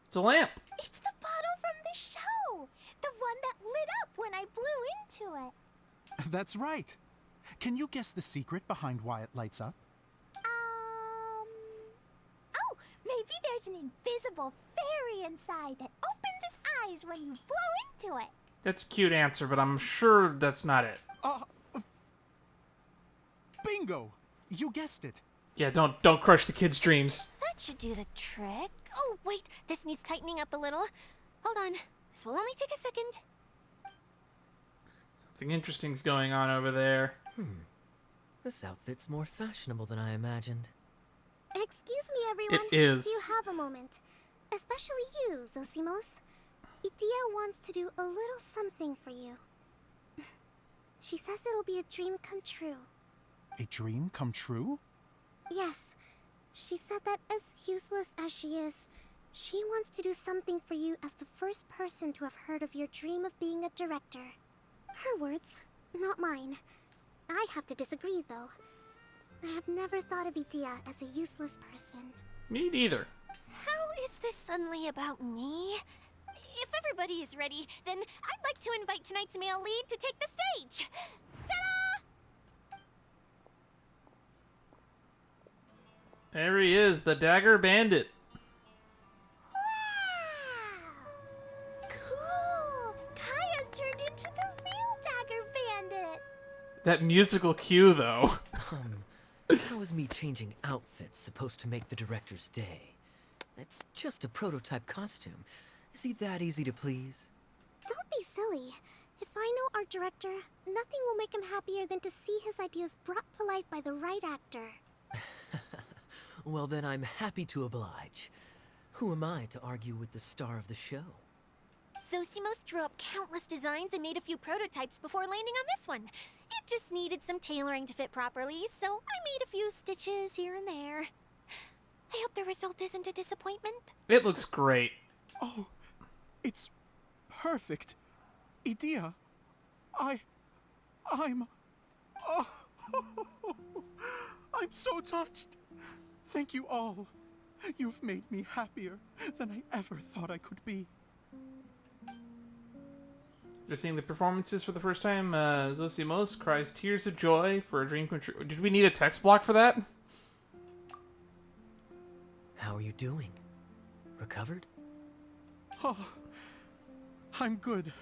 It's a lamp. It's the bottle from the show. The one that lit up when I blew into it. That's right. Can you guess the secret behind why it lights up? Oh, maybe there's an invisible fairy inside that opens its eyes when you blow into it. That's a cute answer, but I'm sure that's not it. Bingo! You guessed it. Yeah, don't crush the kid's dreams. That should do the trick. Oh, wait, this needs tightening up a little. Hold on. This will only take a second. Something interesting's going on over there. This outfit's more fashionable than I imagined. Excuse me, everyone. It is. Do you have a moment? Especially you, Zosimos. Daiya wants to do a little something for you. She says it'll be a dream come true. A dream come true? Yes. She said that as useless as she is, she wants to do something for you as the first person to have heard of your dream of being a director. Her words, not mine. I have to disagree, though. I have never thought of Daiya as a useless person. Me neither. How is this suddenly about me? If everybody is ready, then I'd like to invite tonight's male lead to take the stage. Ta-da! There he is, the Dagger Bandit. Wow! Cool! Kaya's turned into the real Dagger Bandit! That musical cue, though. How is me changing outfits supposed to make the director's day? It's just a prototype costume. Is he that easy to please? Don't be silly. If I know our director, nothing will make him happier than to see his ideas brought to life by the right actor. Well, then I'm happy to oblige. Who am I to argue with the star of the show? Zosimos drew up countless designs and made a few prototypes before landing on this one. It just needed some tailoring to fit properly, so I made a few stitches here and there. I hope the result isn't a disappointment. It looks great. Oh, it's perfect. Edea, I'm... Oh, I'm so touched. Thank you all. You've made me happier than I ever thought I could be. Just seeing the performances for the first time, Zosimos cries tears of joy for a dream come true. Did we need a text block for that? How are you doing? Recovered? Oh, I'm good.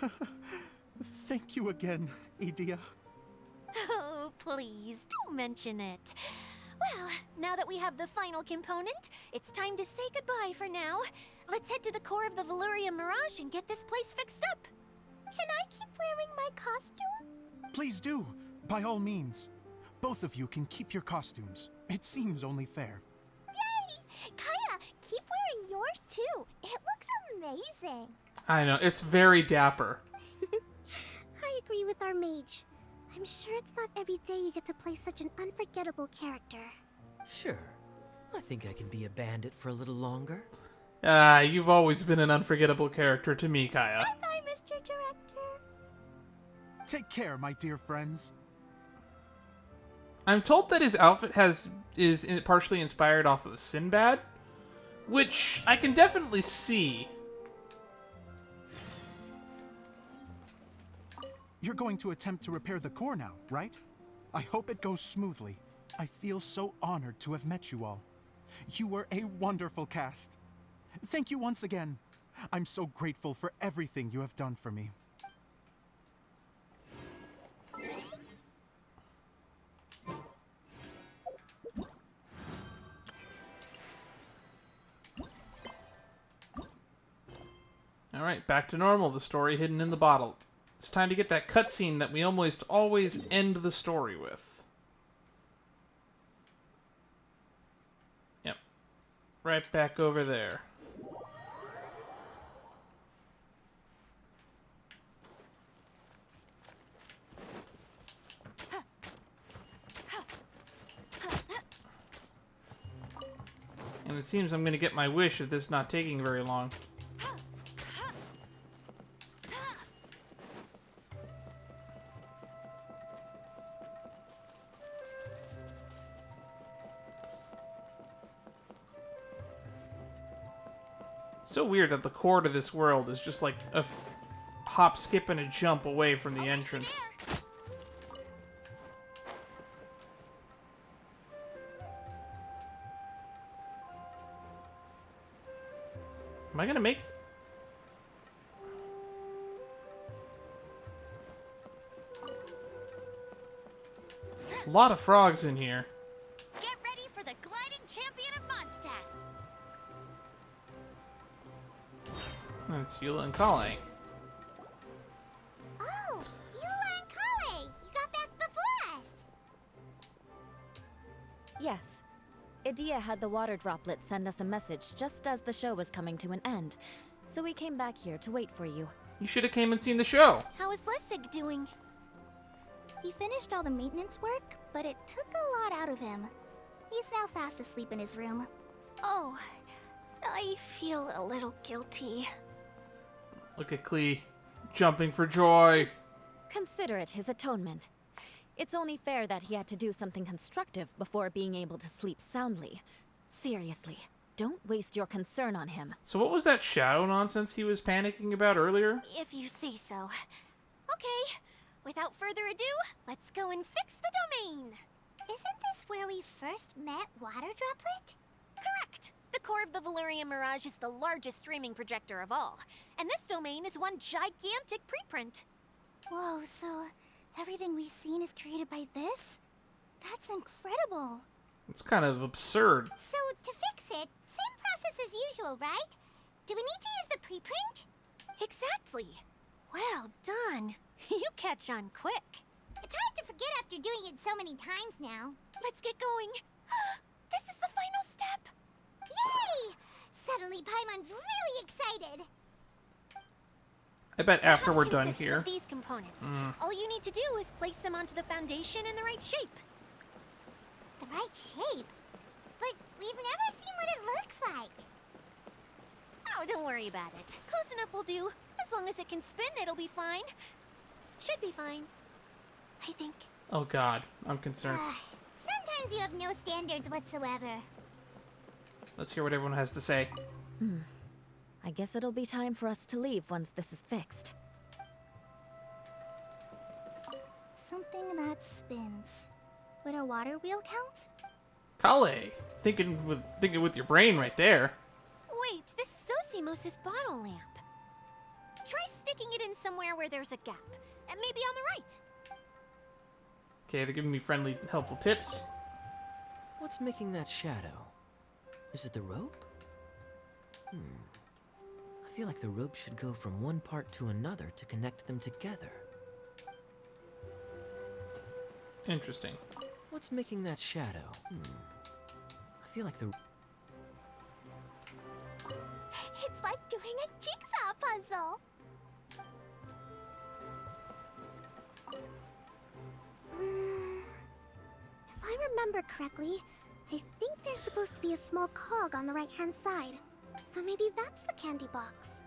Thank you again, Edea. Oh, please, don't mention it. Well, now that we have the final component, it's time to say goodbye for now. Let's head to the core of the Veluria Mirage and get this place fixed up. Can I keep wearing my costume? Please do, by all means. Both of you can keep your costumes. It seems only fair. Yay! Kaya, keep wearing yours too. It looks amazing. I know, it's very dapper. I agree with our mage. I'm sure it's not every day you get to play such an unforgettable character. Sure. I think I can be a bandit for a little longer. You've always been an unforgettable character to me, Kaya. Bye, Mr. Director. Take care, my dear friends. I'm told that his outfit is partially inspired off of Sinbad, which I can definitely see. You're going to attempt to repair the core now, right? I hope it goes smoothly. I feel so honored to have met you all. You were a wonderful cast. Thank you once again. I'm so grateful for everything you have done for me. Alright, back to normal, the story hidden in the bottle. It's time to get that cutscene that we almost always end the story with. Yep. Right back over there. And it seems I'm going to get my wish of this not taking very long. So weird that the core to this world is just like a hop, skip, and a jump away from the entrance. Am I gonna make it? A lot of frogs in here. Get ready for the gliding champion of Mondstadt. That's Eula and Kale. Oh, Eula and Kale! You got back before us! Yes. Edea had the water droplet send us a message just as the show was coming to an end. So we came back here to wait for you. You should have came and seen the show. How is Lessig doing? He finished all the maintenance work, but it took a lot out of him. He's now fast asleep in his room. Oh, I feel a little guilty. Look at Klee, jumping for joy. Consider it his atonement. It's only fair that he had to do something constructive before being able to sleep soundly. Seriously, don't waste your concern on him. So what was that shadow nonsense he was panicking about earlier? If you say so. Okay, without further ado, let's go and fix the domain. Isn't this where we first met Water Droplet? Correct. The core of the Veluria Mirage is the largest streaming projector of all, and this domain is one gigantic preprint. Whoa, so everything we've seen is created by this? That's incredible. It's kind of absurd. So, to fix it, same process as usual, right? Do we need to use the preprint? Exactly. Well done. You catch on quick. It's hard to forget after doing it so many times now. Let's get going. This is the final step. Yay! Suddenly Paimon's really excited. I bet after The we're hub done consists here. of these components. All you need to do is place them onto the foundation in the right shape. The right shape? But we've never seen what it looks like. Oh, don't worry about it. Close enough will do. As long as it can spin, it'll be fine. Should be fine. I think. Oh god, I'm concerned. Sometimes you have no standards whatsoever. Let's hear what everyone has to say. I guess it'll be time for us to leave once this is fixed. Something that spins. Would a water wheel count? Kale, thinking with your brain right there. Wait, this is Zosimos' bottle lamp. Try sticking it in somewhere where there's a gap. And maybe on the right. Okay, they're giving me friendly, helpful tips. What's making that shadow? Is it the rope? I feel like the rope should go from one part to another to connect them together. Interesting. What's making that shadow? I feel like the... It's like doing a jigsaw puzzle. If I remember correctly, I think there's supposed to be a small cog on the right-hand side. So maybe that's the candy box.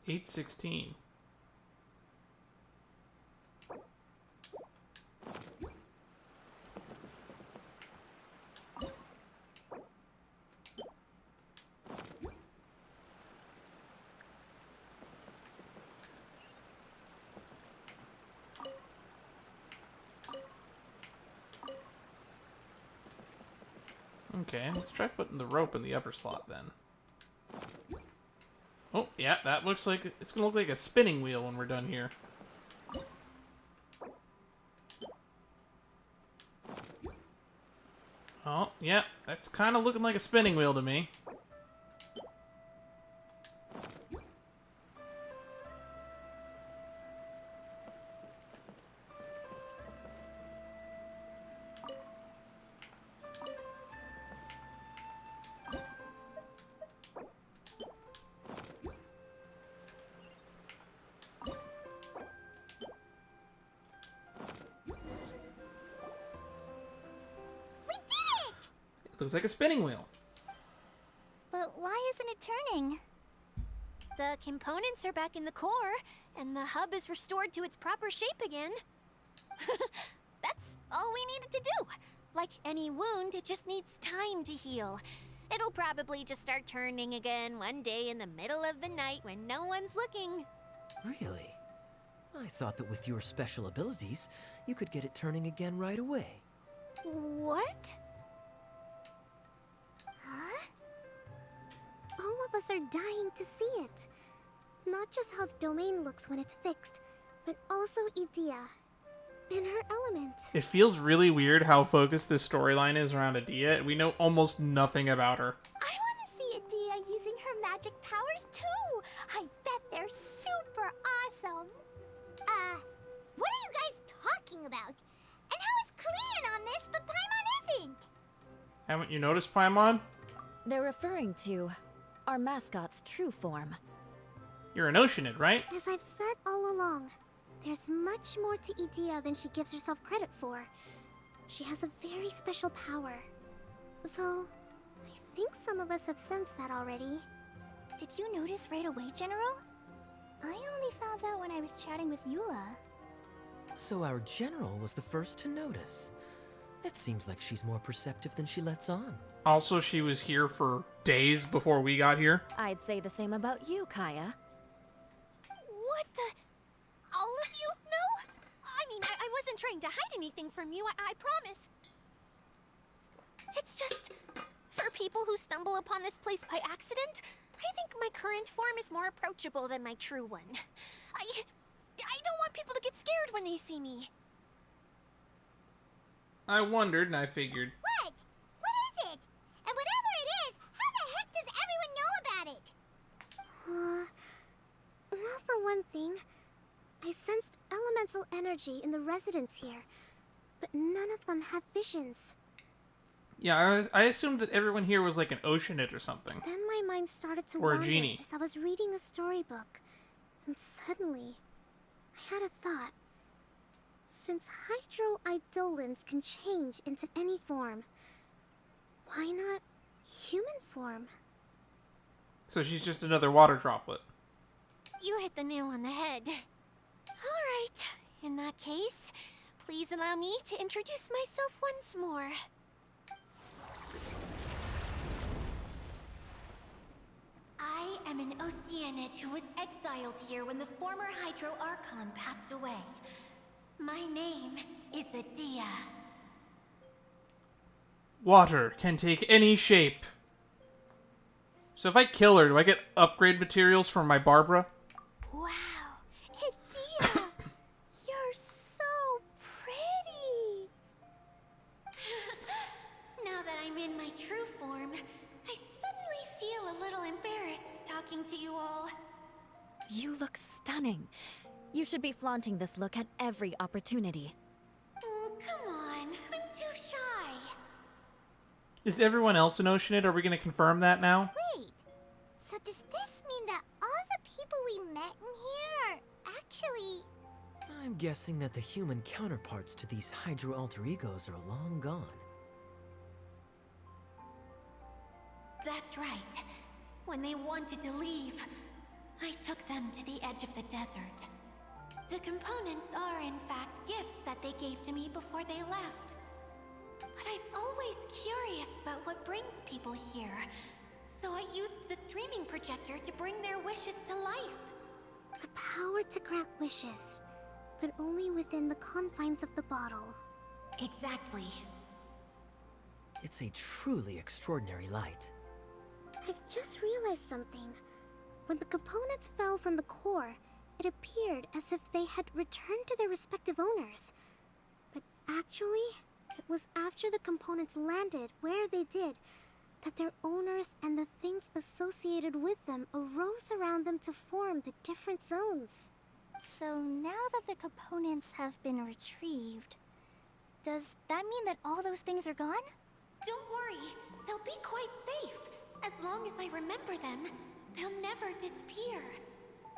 $8.16. Okay, let's try putting the rope in the upper slot then. Oh, yeah, that looks like it's gonna look like a spinning wheel when we're done here. Oh, yeah, that's kind of looking like a spinning wheel to me. Looks like a spinning wheel. But why isn't it turning? The components are back in the core, and the hub is restored to its proper shape again. That's all we needed to do. Like any wound, it just needs time to heal. It'll probably just start turning again one day in the middle of the night when no one's looking. Really? I thought that with your special abilities, you could get it turning again right away. What? Huh? All of us are dying to see it. Not just how the domain looks when it's fixed, but also Daiya and her element. It feels really weird how focused this storyline is around Daiya. We know almost nothing about her. I want to see Daiya using her magic powers too. I bet they're super awesome. What are you guys talking about? And how is Kleon on this, but Paimon isn't? Haven't you noticed, Paimon? They're referring to our mascot's true form. You're an Oceanid, right? As I've said all along, there's much more to Daiya than she gives herself credit for. She has a very special power. Though, I think some of us have sensed that already. Did you notice right away, General? I only found out when I was chatting with Eula. So our general was the first to notice. It seems like she's more perceptive than she lets on. Also, she was here for days before we got here. I'd say the same about you, Kaya. What the? All of you? No? I mean, I wasn't trying to hide anything from you, I promise. It's just, for people who stumble upon this place by accident, I think my current form is more approachable than my true one. I don't want people to get scared when they see me. I wondered, and I figured. What? What is it? And whatever it is, how the heck does everyone know about it? Well, for one thing, I sensed elemental energy in the residents here, but none of them have visions. Yeah, I assumed that everyone here was like an Oceanid or something. Then my mind started to Or a wander genie. as I was reading a storybook, and suddenly, I had a thought. Since hydro-eidolons can change into any form, why not human form? So she's just another water droplet. You hit the nail on the head. Alright, in that case, please allow me to introduce myself once more. I am an Oceanid who was exiled here when the former Hydro Archon passed away. My name is Daiya. Water can take any shape. So if I kill her, do I get upgrade materials for my Barbara? Wow, Daiya! You're so pretty! Now that I'm in my true form, I suddenly feel a little embarrassed talking to you all. You look stunning. You should be flaunting this look at every opportunity. Oh, come on. I'm too shy. Is everyone else an Oceanid? Are we going to confirm that now? Wait, so does this mean that all the people we met in here are actually... I'm guessing that the human counterparts to these Hydro alter egos are long gone. That's right. When they wanted to leave, I took them to the edge of the desert. The components are, in fact, gifts that they gave to me before they left. But I'm always curious about what brings people here, so I used the streaming projector to bring their wishes to life. The power to grant wishes, but only within the confines of the bottle. Exactly. It's a truly extraordinary light. I've just realized something. When the components fell from the core, it appeared as if they had returned to their respective owners. But actually, it was after the components landed where they did that their owners and the things associated with them arose around them to form the different zones. So now that the components have been retrieved, does that mean that all those things are gone? Don't worry, they'll be quite safe. As long as I remember them, they'll never disappear.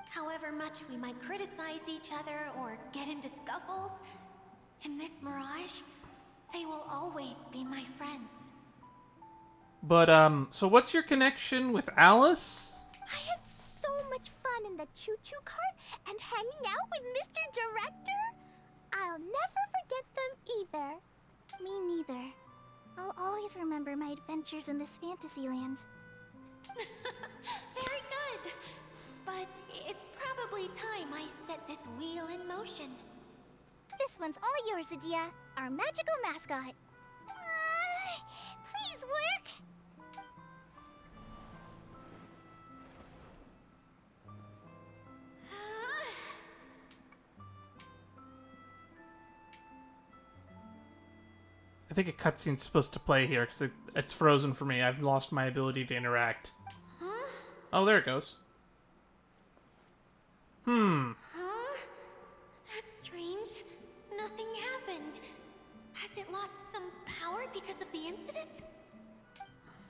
However much we might criticize each other or get into scuffles, in this mirage, they will always be my friends. But, so what's your connection with Alice? I had so much fun in the choo-choo cart and hanging out with Mr. Director. I'll never forget them either. Me neither. I'll always remember my adventures in this fantasy land. Very good. But it's probably time I set this wheel in motion. This one's all yours, Daiya, our magical mascot. Please work. I think a cutscene's supposed to play here, because it's frozen for me. I've lost my ability to interact. Huh? Oh, there it goes. Huh? That's strange. Nothing happened. Has it lost some power because of the incident?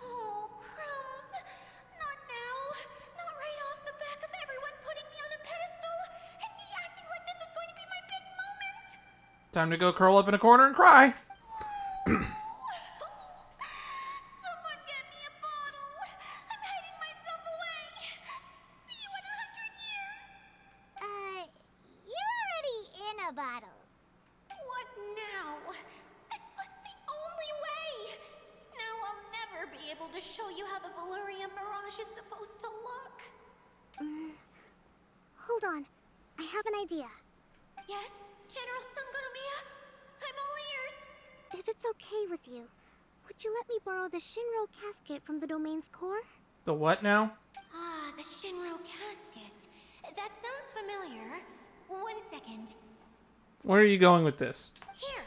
Oh, crumbs. Not now. Not right off the back of everyone putting me on a pedestal and me acting like this is going to be my big moment. Time to go curl up in a corner and cry. Someone get me a bottle. I'm hiding myself away. See you in 100 years. You're already in a bottle. What now? This was the only way. Now I'll never be able to show you how the Valyria Mirage is supposed to look. Hold on. I have an idea. Yes, General Sangonomiya? I'm all ears. If it's okay with you, would you let me borrow the Shinro casket from the domain's core? The what now? Ah, the Shinro casket. That sounds familiar. 1 second. Where are you going with this? Here.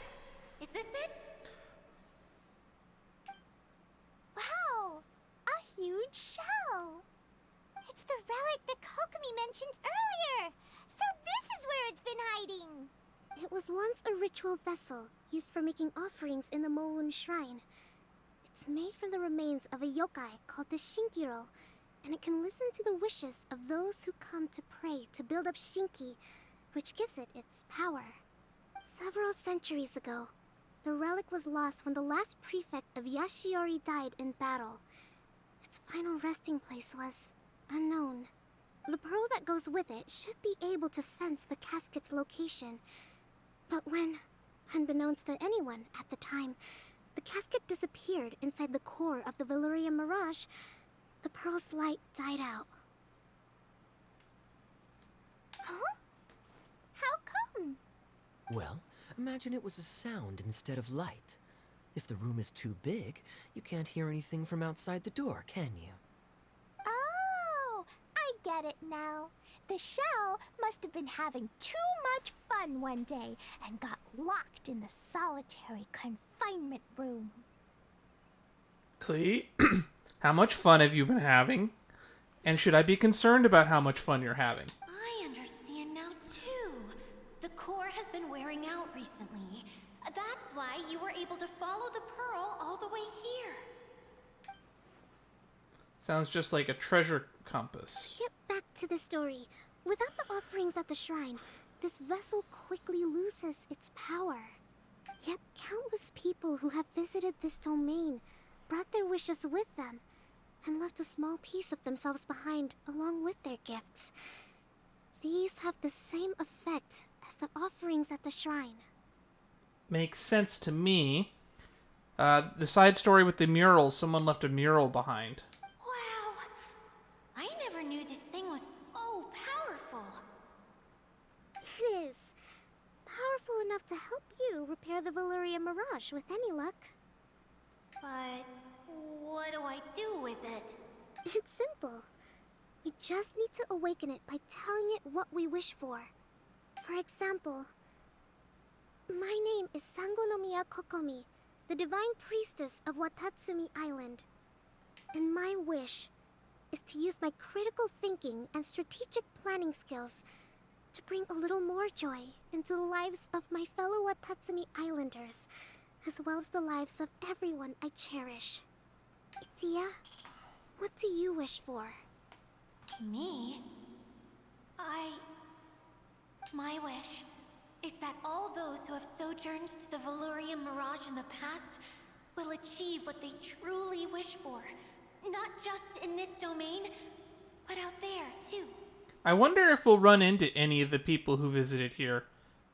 Is this it? Wow! A huge shell! It's the relic that Kokomi mentioned earlier! So this is where it's been hiding! It was once a ritual vessel used for making offerings in the Moon Shrine. It's made from the remains of a yokai called the Shinkiro, and it can listen to the wishes of those who come to pray to build up Shinki, which gives it its power. Several centuries ago, the relic was lost when the last prefect of Yashiori died in battle. Its final resting place was unknown. The pearl that goes with it should be able to sense the casket's location. But when, unbeknownst to anyone at the time, the casket disappeared inside the core of the Veluria Mirage, the pearl's light died out. Huh? How come? Well, imagine it was a sound instead of light. If the room is too big, you can't hear anything from outside the door, can you? Oh, I get it now. The shell must have been having too much fun one day and got locked in the solitary confinement room. Clee, how much fun have you been having? And should I be concerned about how much fun you're having? I understand now, too. The core has been wearing out recently. That's why you were able to follow the pearl all the way here. Sounds just like a treasure compass. Get back to the story. Without the offerings at the shrine, this vessel quickly loses its power. Yet countless people who have visited this domain brought their wishes with them and left a small piece of themselves behind along with their gifts. These have the same effect as the offerings at the shrine. Makes sense to me. The side story with the mural, someone left a mural behind. Wow. I never knew this thing was so powerful. It is. Powerful enough to help you repair the Veluria Mirage with any luck. But what do I do with it? It's simple. We just need to awaken it by telling it what we wish for. For example, my name is Sangonomiya Kokomi, the divine priestess of Watatsumi Island. And my wish is to use my critical thinking and strategic planning skills to bring a little more joy into the lives of my fellow Watatsumi Islanders, as well as the lives of everyone I cherish. Daiya, what do you wish for? Me? My wish is that all those who have sojourned to the Veluria Mirage in the past will achieve what they truly wish for. Not just in this domain, but out there, too. I wonder if we'll run into any of the people who visited here.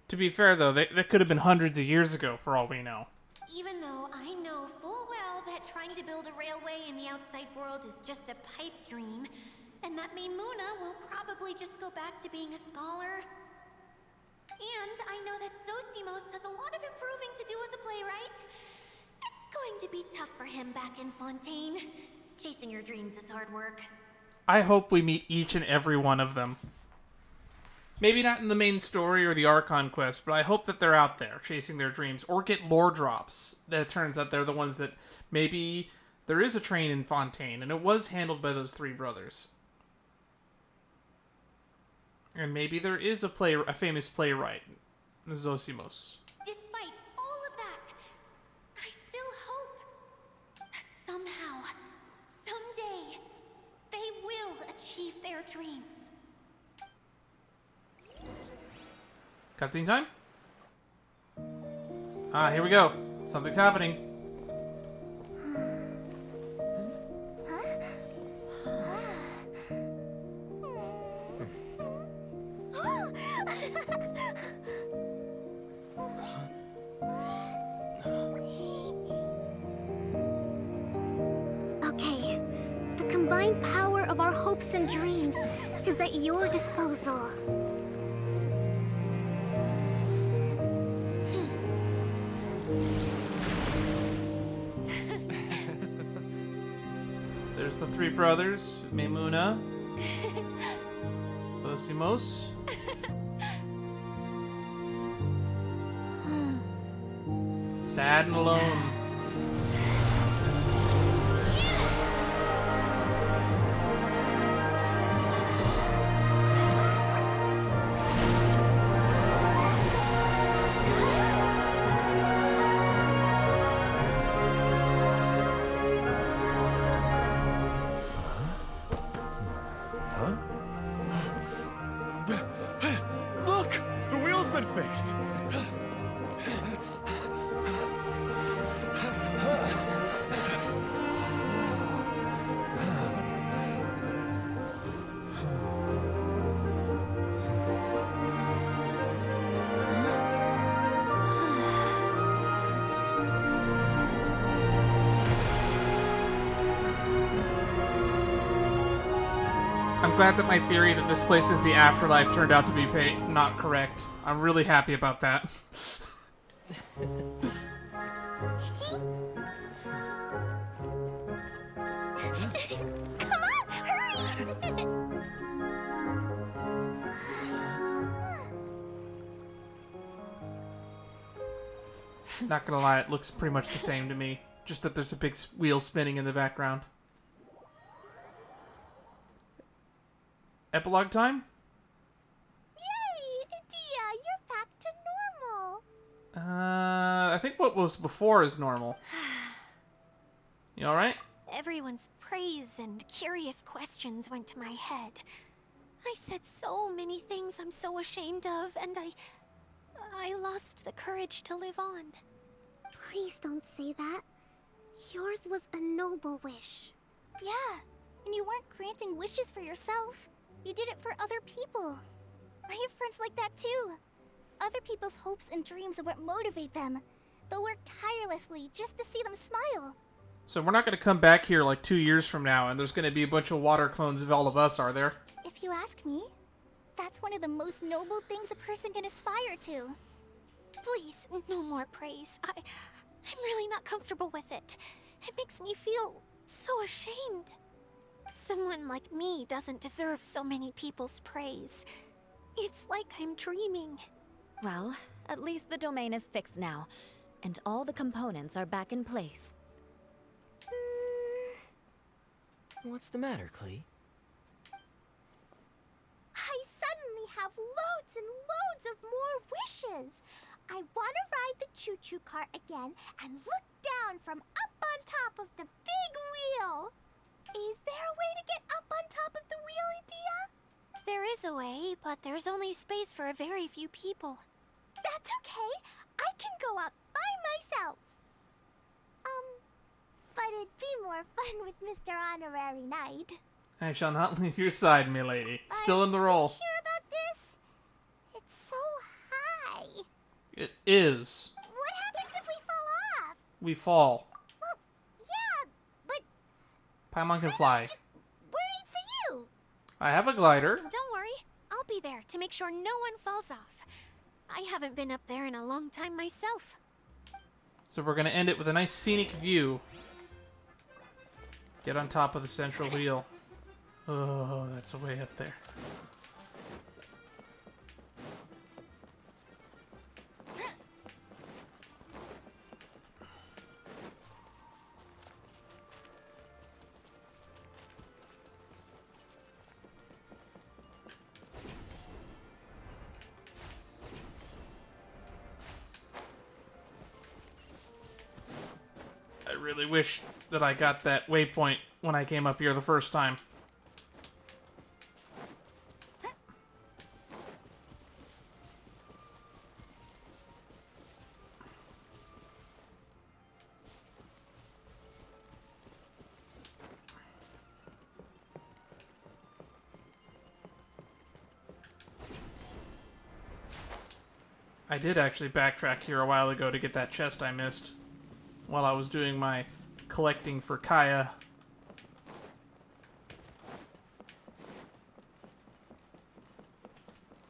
To be fair, though, that could have been hundreds of years ago, for all we know. Even though I know full well that trying to build a railway in the outside world is just a pipe dream, and that Maimuna will probably just go back to being a scholar. And I know that Zosimos has a lot of improving to do as a playwright. It's going to be tough for him back in Fontaine. Chasing your dreams is hard work. I hope we meet each and every one of them. Maybe not in the main story or the Archon quest, but I hope that they're out there chasing their dreams or get lore drops. That turns out they're the ones that maybe there is a train in Fontaine and it was handled by those three brothers. And maybe there is a famous playwright, Zosimos. Despite all of that, I still hope that somehow, someday, they will achieve their dreams. Cutscene time? Ah, here we go. Something's happening. Okay, the combined power of our hopes and dreams is at your disposal. There's the three brothers, Maimuna, Zosimos. Sad and alone. Look! The wheel's been fixed! I'm glad that my theory that this place is the afterlife turned out to be not correct. I'm really happy about that. Come on, hurry! Not gonna lie, it looks pretty much the same to me. Just that there's a big wheel spinning in the background. Epilogue time? Yay! Daiya, you're back to normal. I think what was before is normal. You alright? Everyone's praise and curious questions went to my head. I said so many things I'm so ashamed of, and I lost the courage to live on. Please don't say that. Yours was a noble wish. Yeah, and you weren't granting wishes for yourself. You did it for other people. I have friends like that too. Other people's hopes and dreams are what motivate them. They'll work tirelessly just to see them smile. So we're not gonna come back here like 2 years from now and there's gonna be a bunch of water clones of all of us, are there? If you ask me, that's one of the most noble things a person can aspire to. Please, no more praise. I'm really not comfortable with it. It makes me feel so ashamed. Someone like me doesn't deserve so many people's praise. It's like I'm dreaming. Well, at least the domain is fixed now, and all the components are back in place. What's the matter, Klee? I suddenly have loads and loads of more wishes. I want to ride the choo-choo cart again and look down from up on top of the big wheel. Is there a way to get up on top of the wheel, Daiya? There is a way, but there's only space for a very few people. That's okay. I can go up by myself. But it'd be more fun with Mr. Honorary Knight. I shall not leave your side, milady. Still in the role. Sure about this? It's so high. It is. What happens if we fall off? We fall. Well, yeah, but Paimon can I'm fly. just worried for you. I have a glider. Don't worry, I'll be there to make sure no one falls off. I haven't been up there in a long time myself. So we're gonna end it with a nice scenic view. Get on top of the central wheel. Oh, that's way up there. I really wish that I got that waypoint when I came up here the first time. I did actually backtrack here a while ago to get that chest I missed while I was doing my collecting for Kaya.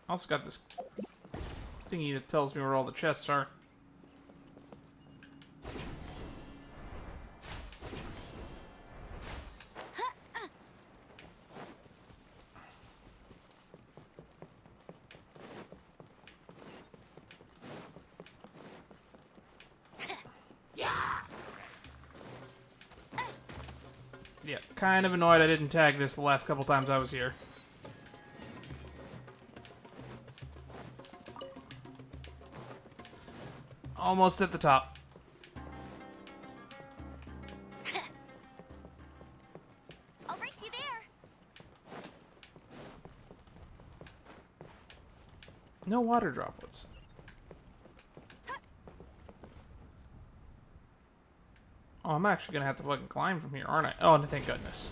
Also got this thingy that tells me where all the chests are. Yeah, kind of annoyed I didn't tag this the last couple times I was here. Almost at the top. I'll race you there. No water droplets. Oh, I'm actually gonna have to fucking climb from here, aren't I? Oh, and thank goodness.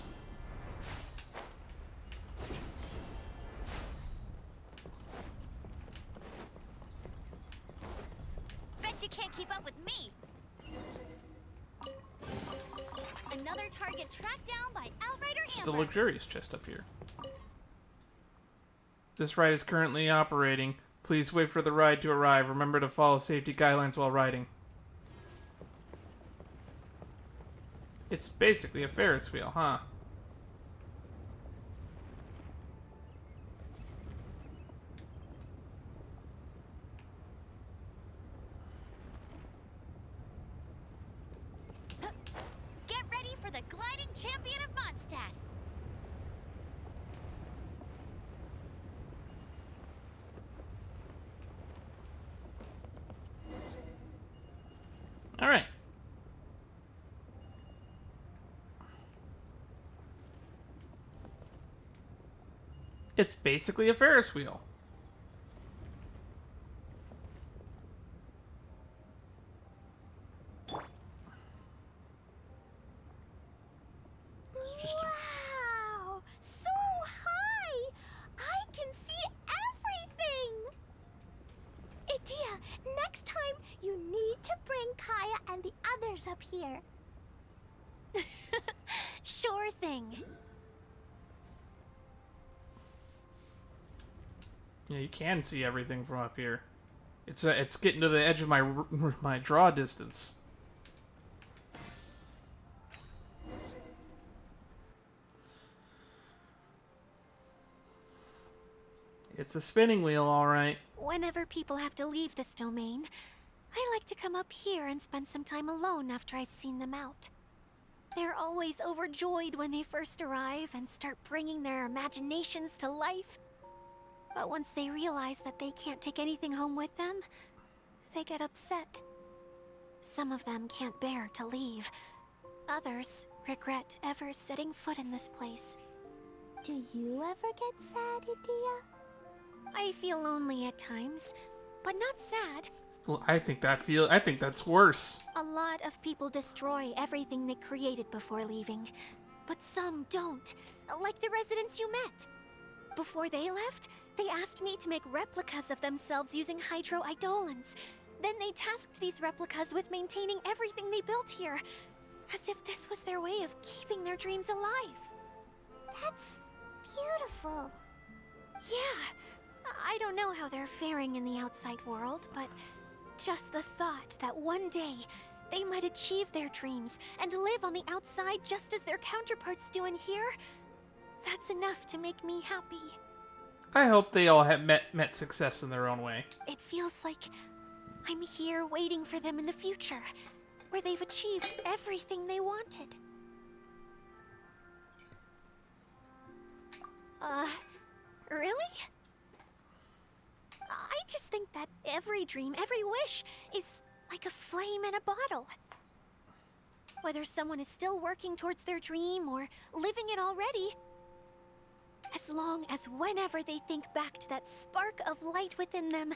Bet you can't keep up with me. Another target tracked down by Outrider Just a Amber. luxurious chest up here. This ride is currently operating. Please wait for the ride to arrive. Remember to follow safety guidelines while riding. It's basically a Ferris wheel, huh? Get ready for the gliding champion of Mondstadt. All right. It's basically a Ferris wheel. It's just Wow! So high! I can see everything! Daiya, next time you need to bring Kaya and the others up here. Sure thing. yeah, you can see everything from up here. It's getting to the edge of my my draw distance. It's a spinning wheel, all right. Whenever people have to leave this domain, I like to come up here and spend some time alone after I've seen them out. They're always overjoyed when they first arrive and start bringing their imaginations to life. But once they realize that they can't take anything home with them, they get upset. Some of them can't bear to leave. Others regret ever setting foot in this place. Do you ever get sad, Daiya? I feel lonely at times, but not sad. Well, I think that's worse. A lot of people destroy everything they created before leaving, but some don't, like the residents you met. Before they left, they asked me to make replicas of themselves using hydro-eidolons. Then they tasked these replicas with maintaining everything they built here, as if this was their way of keeping their dreams alive. That's beautiful. Yeah, I don't know how they're faring in the outside world, but just the thought that one day they might achieve their dreams and live on the outside just as their counterparts do in here, that's enough to make me happy. I hope they all have met success in their own way. It feels like I'm here waiting for them in the future, where they've achieved everything they wanted. Really? I just think that every dream, every wish, is like a flame in a bottle. Whether someone is still working towards their dream or living it already, as long as whenever they think back to that spark of light within them,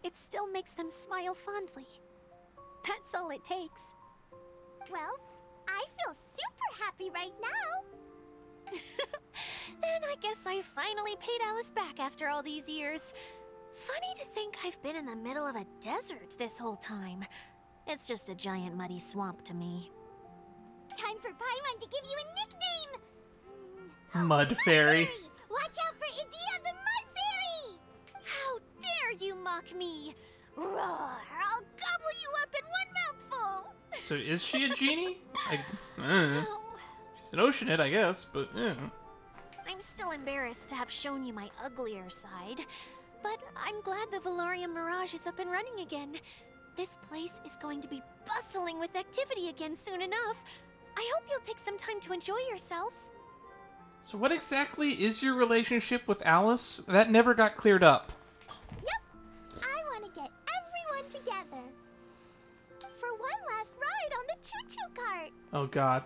it still makes them smile fondly. That's all it takes. Well, I feel super happy right now. Then I guess I finally paid Alice back after all these years. Funny to think I've been in the middle of a desert this whole time. It's just a giant muddy swamp to me. Time for Paimon to give you a nickname. Mud Fairy. Watch out for Daiya the Mud Fairy! How dare you mock me? Roar! I'll gobble you up in one mouthful! So is she a genie? Oh, She's an oceanid, I guess, but I'm still embarrassed to have shown you my uglier side, but I'm glad the Valorium Mirage is up and running again. This place is going to be bustling with activity again soon enough. I hope you'll take some time to enjoy yourselves. So what exactly is your relationship with Alice? That never got cleared up. Yep. I want to get everyone together. For one last ride on the choo-choo cart. Oh god.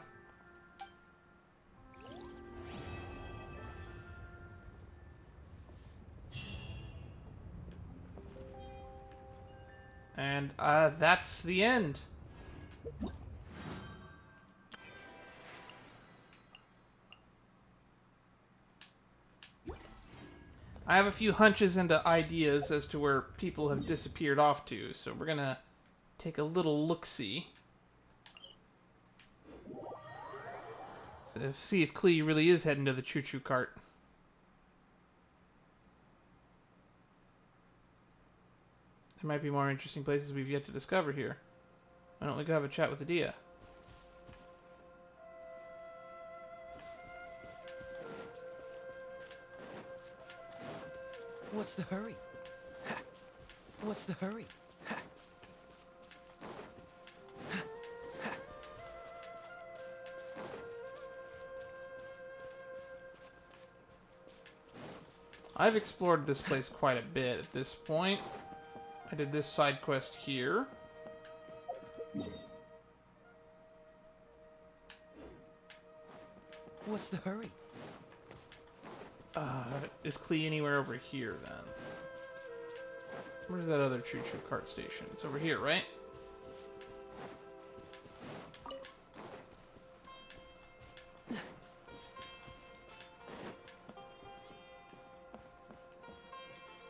And that's the end. I have a few hunches and ideas as to where people have disappeared off to, so we're gonna take a little look-see. So see if Klee really is heading to the choo-choo cart. There might be more interesting places we've yet to discover here. Why don't we go have a chat with Daiya? What's the hurry? Ha! What's the hurry? Ha! Ha! Ha! I've explored this place quite a bit at this point. I did this side quest here. What's the hurry? Is Klee anywhere over here, then? Where's that other choo-choo cart station? It's over here, right?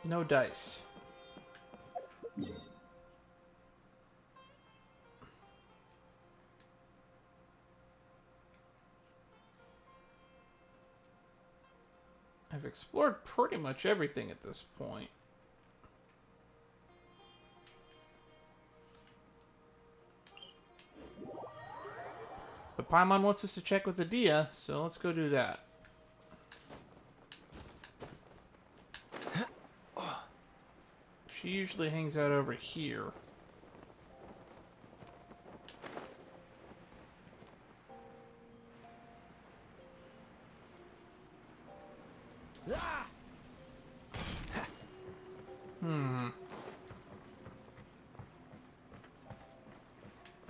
No dice. I've explored pretty much everything at this point. But Paimon wants us to check with the Daiya, so let's go do that. She usually hangs out over here.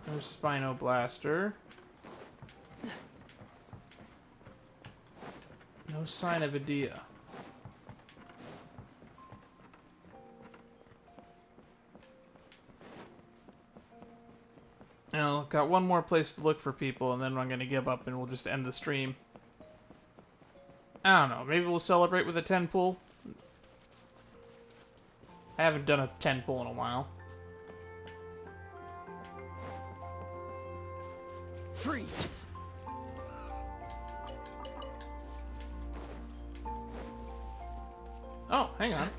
There's Spinoblaster. No sign of a Daiya. Now, got one more place to look for people, and then I'm going to give up and we'll just end the stream. I don't know, maybe we'll celebrate with a 10 pull? I haven't done a 10 pull in a while. Freeze! Oh, hang on.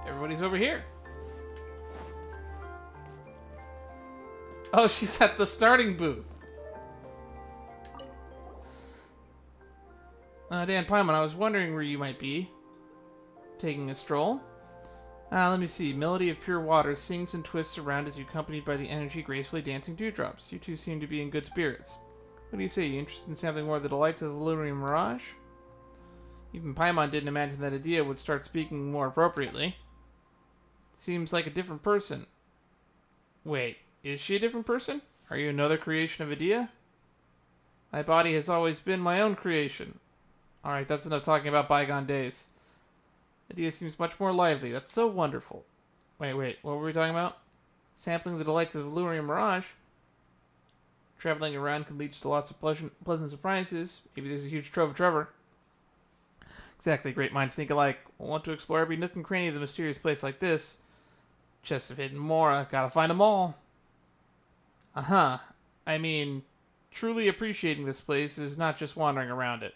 Everybody's over here. Oh, she's at the starting booth. Dan Paimon, I was wondering where you might be. Taking a stroll. Let me see. Melody of pure water sings and twists around as you accompanied by the energy gracefully dancing dewdrops. You two seem to be in good spirits. What do you say? You interested in sampling more of the delights of the lunar mirage? Even Paimon didn't imagine that Daiya would start speaking more appropriately. Seems like a different person. Wait, is she a different person? Are you another creation of Daiya? My body has always been my own creation. Alright, that's enough talking about bygone days. Daiya seems much more lively. That's so wonderful. Wait, what were we talking about? Sampling the delights of the lunar mirage. Traveling around can lead to lots of pleasant surprises. Maybe there's a huge trove of Trevor. Exactly, great minds think alike. We'll want to explore every nook and cranny of the mysterious place like this. Chests of hidden Mora, gotta find them all. I mean, truly appreciating this place is not just wandering around it.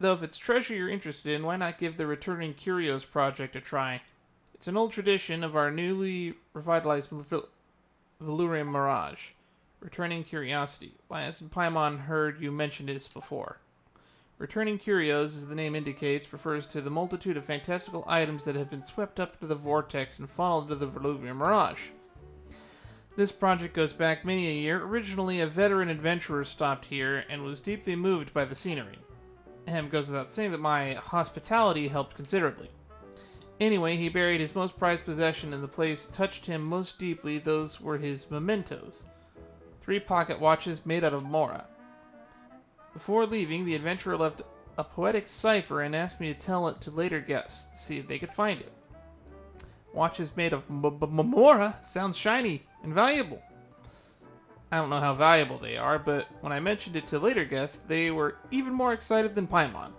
Though if it's treasure you're interested in, why not give the returning Curios project a try? It's an old tradition of our newly revitalized Valyrian Mirage. Returning Curiosity. Why hasn't Paimon heard you mention this before? Returning Curios, as the name indicates, refers to the multitude of fantastical items that have been swept up into the vortex and funneled into the Valyrian Mirage. This project goes back many a year. Originally, a veteran adventurer stopped here and was deeply moved by the scenery. Goes without saying that my hospitality helped considerably. Anyway, he buried his most prized possession, and the place touched him most deeply. Those were his mementos. 3 pocket watches made out of mora. Before leaving, the adventurer left a poetic cipher and asked me to tell it to later guests to see if they could find it. Watches made of mora sounds shiny and valuable. I don't know how valuable they are, but when I mentioned it to later guests, they were even more excited than Paimon.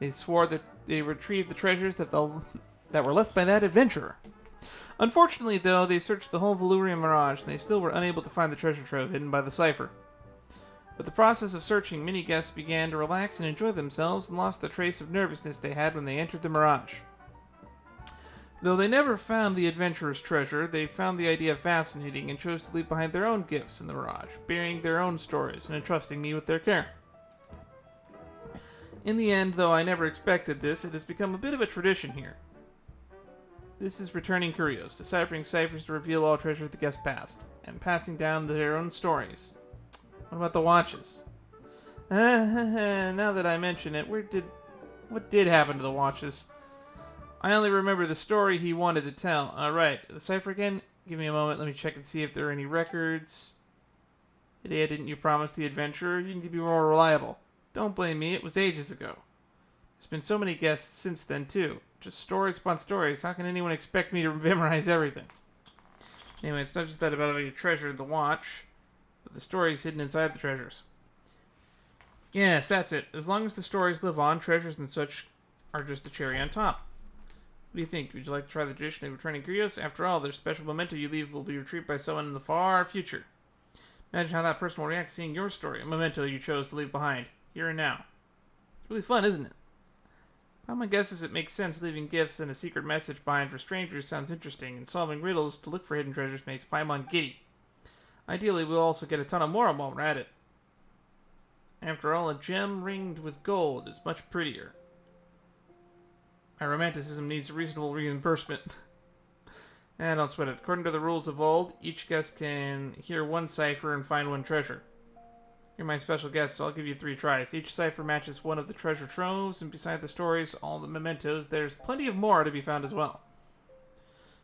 They swore that they retrieved the treasures that were left by that adventurer. Unfortunately, though, they searched the whole Valyrian Mirage, and they still were unable to find the treasure trove hidden by the cipher. With the process of searching, many guests began to relax and enjoy themselves and lost the trace of nervousness they had when they entered the Mirage. Though they never found the adventurer's treasure, they found the idea fascinating and chose to leave behind their own gifts in the Mirage, burying their own stories and entrusting me with their care. In the end, though I never expected this, it has become a bit of a tradition here. This is returning Curios, deciphering ciphers to reveal all treasure the guests passed, and passing down their own stories. What about the watches? Now that I mention it, what did happen to the watches? I only remember the story he wanted to tell. Alright, the cipher again? Give me a moment, let me check and see if there are any records. Daiya, didn't you promise the adventurer? You need to be more reliable. Don't blame me, it was ages ago. There's been so many guests since then, too. Just stories upon stories. How can anyone expect me to memorize everything? Anyway, it's not just that about you treasured the watch, but the stories hidden inside the treasures. Yes, that's it. As long as the stories live on, treasures and such are just the cherry on top. What do you think? Would you like to try the tradition of returning Curios? After all, their special memento you leave will be retrieved by someone in the far future. Imagine how that person will react seeing your story, a memento you chose to leave behind, here and now. It's really fun, isn't it? My guess is it makes sense leaving gifts and a secret message behind for strangers sounds interesting, and solving riddles to look for hidden treasures makes Paimon giddy. Ideally, we'll also get a ton of more while we're at it. After all, a gem ringed with gold is much prettier. My romanticism needs reasonable reimbursement. Don't sweat it. According to the rules of old, each guest can hear one cipher and find one treasure. You're my special guest, so I'll give you 3 tries. Each cipher matches one of the treasure troves, and beside the stories, all the mementos, there's plenty of more to be found as well.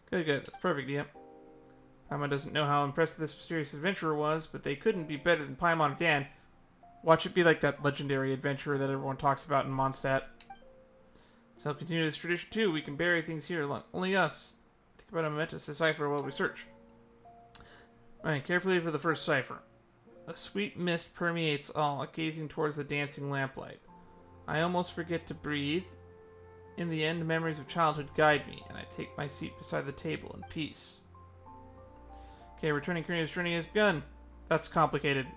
Good. That's perfect, yep. Paimon doesn't know how impressive this mysterious adventurer was, but they couldn't be better than Paimon or Dan. Watch it be like that legendary adventurer that everyone talks about in Mondstadt. So continue this tradition too. We can bury things here, only us. Think about a memento to cipher while we search. Alright, carefully for the first cipher. A sweet mist permeates all, gazing towards the dancing lamplight. I almost forget to breathe. In the end, memories of childhood guide me, and I take my seat beside the table in peace. Okay, returning Curios' journey has begun. That's complicated.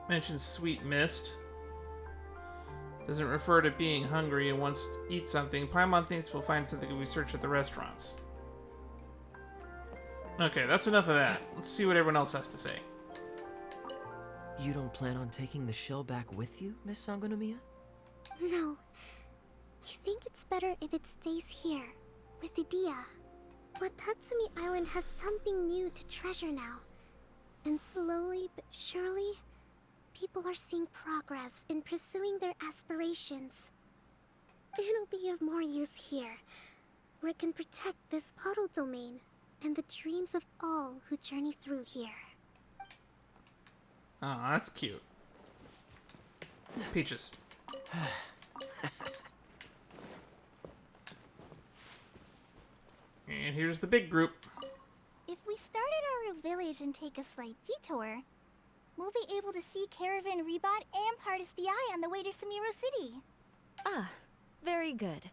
Mentions sweet mist. Doesn't refer to being hungry and wants to eat something. Paimon thinks we'll find something if we search at the restaurants. Okay, that's enough of that. Let's see what everyone else has to say. You don't plan on taking the shell back with you, Miss Sangonomiya? No. I think it's better if it stays here, with the Daiya. But Tatsumi Island has something new to treasure now. And slowly but surely, people are seeing progress in pursuing their aspirations. It'll be of more use here, where it can protect this puddle domain and the dreams of all who journey through here. Oh, that's cute. Peaches. And here's the big group. If we start at our village and take a slight detour, we'll be able to see Caravan Rebot and Pardis the Eye on the way to Samiro City. Ah, very good.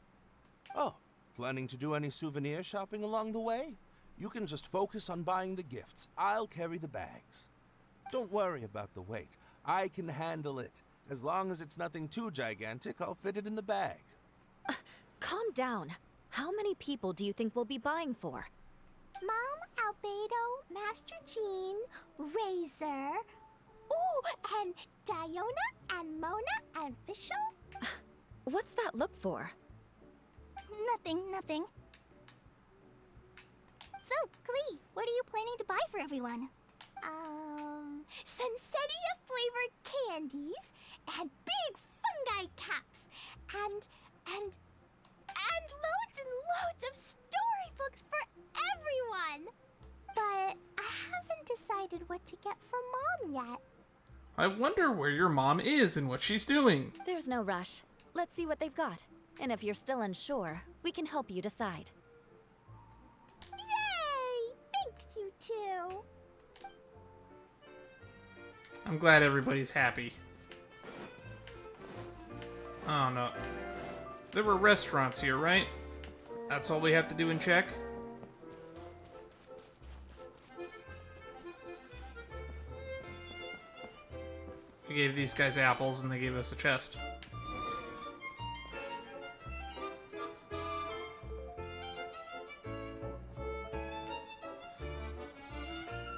Oh, planning to do any souvenir shopping along the way? You can just focus on buying the gifts. I'll carry the bags. Don't worry about the weight. I can handle it. As long as it's nothing too gigantic, I'll fit it in the bag. Calm down. How many people do you think we'll be buying for? Mom, Albedo, Master Jean, Razor, ooh, and Diona, and Mona, and Fischl? What's that look for? Nothing. So, Klee, what are you planning to buy for everyone? Sensetia-flavored candies, and big fungi caps, and loads and loads of storybooks for everyone! But I haven't decided what to get for Mom yet. I wonder where your mom is and what she's doing. There's no rush. Let's see what they've got. And if you're still unsure, we can help you decide. Yay! Thanks, you two. I'm glad everybody's happy. Oh no. There were restaurants here, right? That's all we have to do and check? We gave these guys apples and they gave us a chest.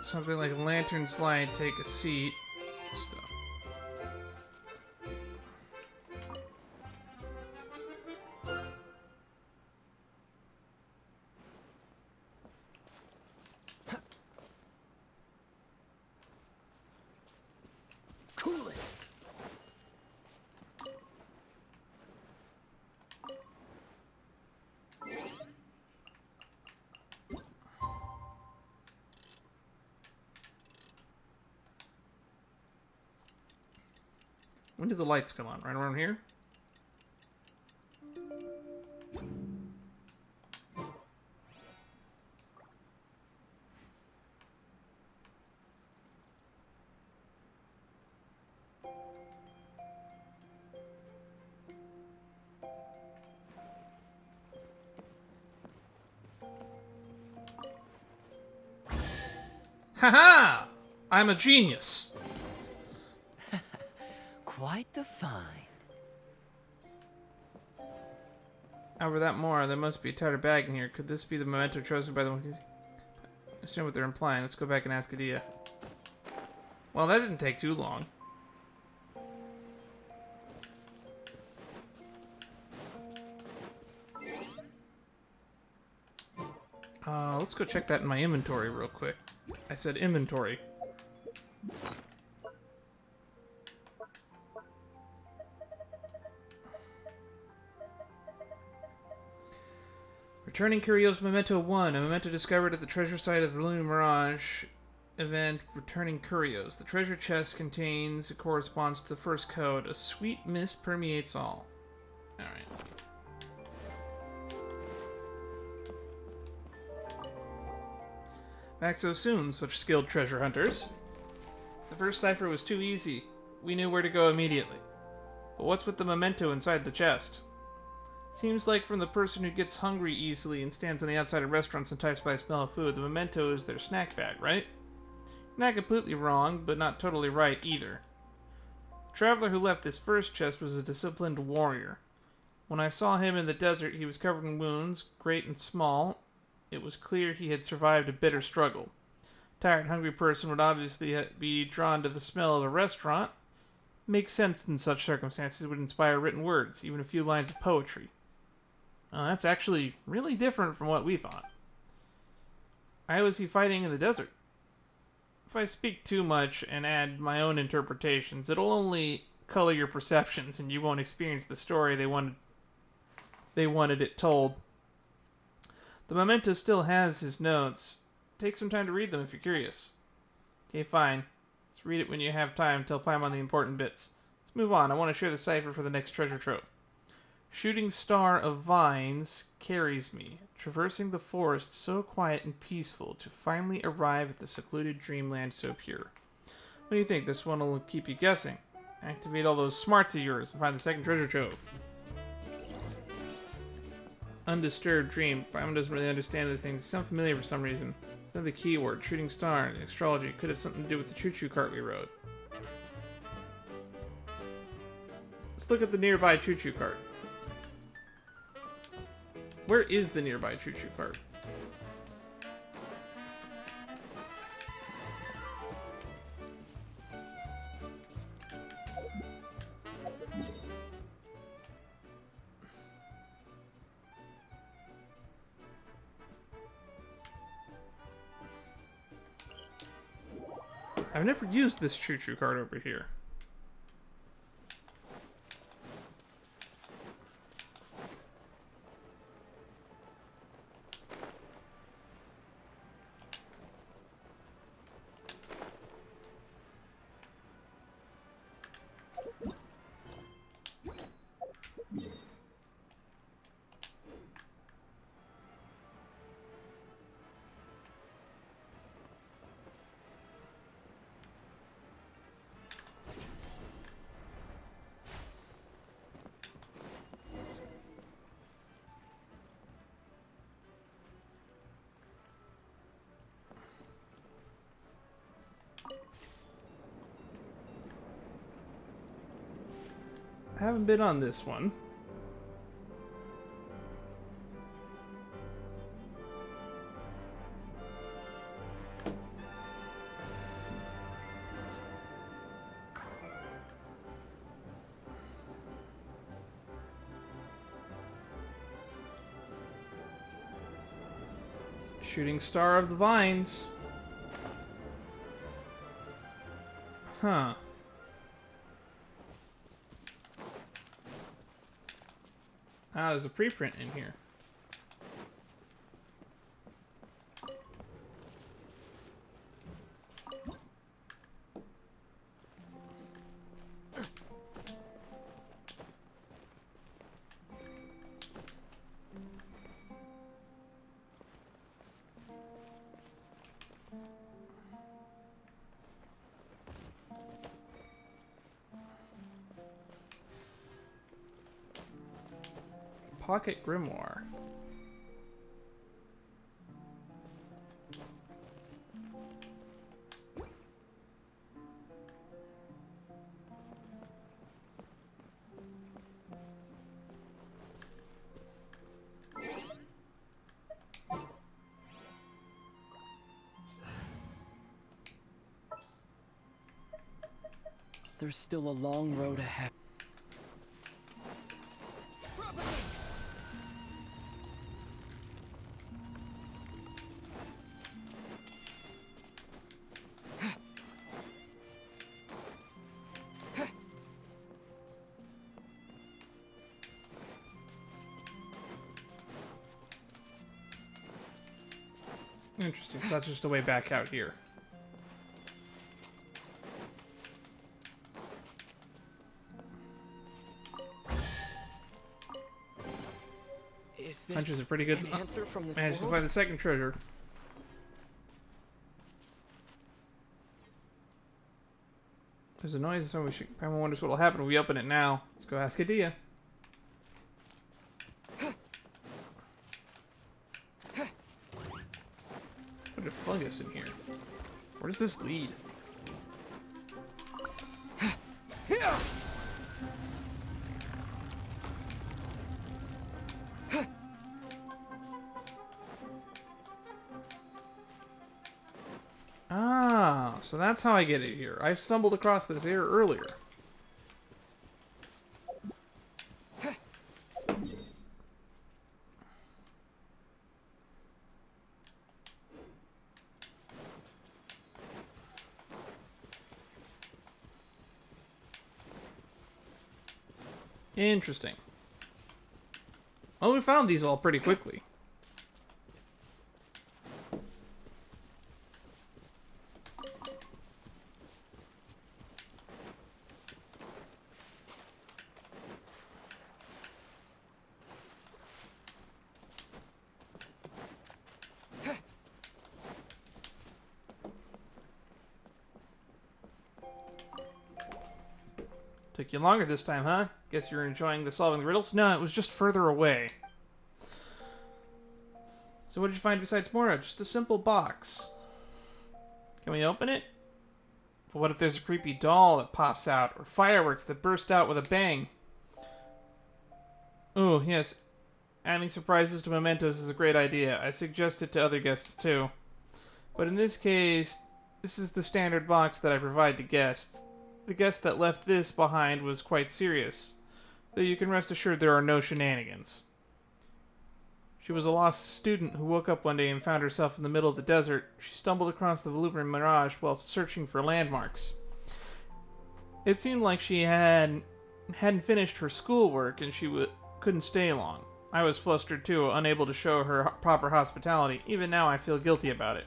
Something like a lantern slide, take a seat. Stuff. Cool it. When did the lights come on? Right around here? Haha! I'm a genius. Quite the find. Over that more, there must be a tighter bag in here. Could this be the memento chosen by the monkeys? I understand what they're implying. Let's go back and ask Daiya. Well, that didn't take too long. Let's go check that in my inventory real quick. I said inventory. Returning Curios Memento 1, a memento discovered at the treasure site of the Lunar Mirage event, Returning Curios. The treasure chest contains, it corresponds to the first code, a sweet mist permeates all. Alright. Back so soon, such skilled treasure hunters. The first cipher was too easy. We knew where to go immediately. But what's with the memento inside the chest? Seems like from the person who gets hungry easily and stands on the outside of restaurants enticed by the smell of food, the memento is their snack bag, right? Not completely wrong, but not totally right either. The traveler who left this first chest was a disciplined warrior. When I saw him in the desert, he was covered in wounds, great and small. It was clear he had survived a bitter struggle. A tired, hungry person would obviously be drawn to the smell of a restaurant. Makes sense in such circumstances, would inspire written words, even a few lines of poetry. That's actually really different from what we thought. Why was he fighting in the desert? If I speak too much and add my own interpretations, it'll only color your perceptions and you won't experience the story they wanted it told. The memento still has his notes. Take some time to read them if you're curious. Okay, fine. Let's read it when you have time till I'm on the important bits. Let's move on. I want to share the cipher for the next treasure trove. Shooting star of vines carries me, traversing the forest so quiet and peaceful to finally arrive at the secluded dreamland so pure. What do you think? This one will keep you guessing. Activate all those smarts of yours and find the second treasure trove. Undisturbed dream. Paimon doesn't really understand those things. They sound familiar for some reason. It's another keyword. Shooting star. Astrology. Could have something to do with the choo-choo cart we rode. Let's look at the nearby choo-choo cart. Where is the nearby choo-choo cart? I've never used this choo-choo card over here. I haven't been on this one. Shooting Star of the Vines. Huh. Ah, there's a preprint in here. Pocket Grimoire. There's still a long road ahead. Interesting, so that's just a way back out here. Is this Hunter's a pretty good an answer from this managed to world? find the second treasure. There's a noise, so we should. Paimon wonders what will happen when we open it now. Let's go ask Daiya. What a fungus in here. Where does this lead? Ah, so that's how I get it here. I stumbled across this here earlier. Interesting. Well, we found these all pretty quickly. Took you longer this time, huh? Guess you're enjoying the solving the riddles? No, it was just further away. So what did you find besides Mora? Just a simple box. Can we open it? But what if there's a creepy doll that pops out, or fireworks that burst out with a bang? Ooh, yes. Adding surprises to mementos is a great idea. I suggest it to other guests too. But in this case, this is the standard box that I provide to guests. The guest that left this behind was quite serious, though you can rest assured there are no shenanigans. She was a lost student who woke up one day and found herself in the middle of the desert. She stumbled across the voluminous mirage while searching for landmarks. It seemed like she hadn't finished her schoolwork and she couldn't stay long. I was flustered too, unable to show her proper hospitality. Even now I feel guilty about it.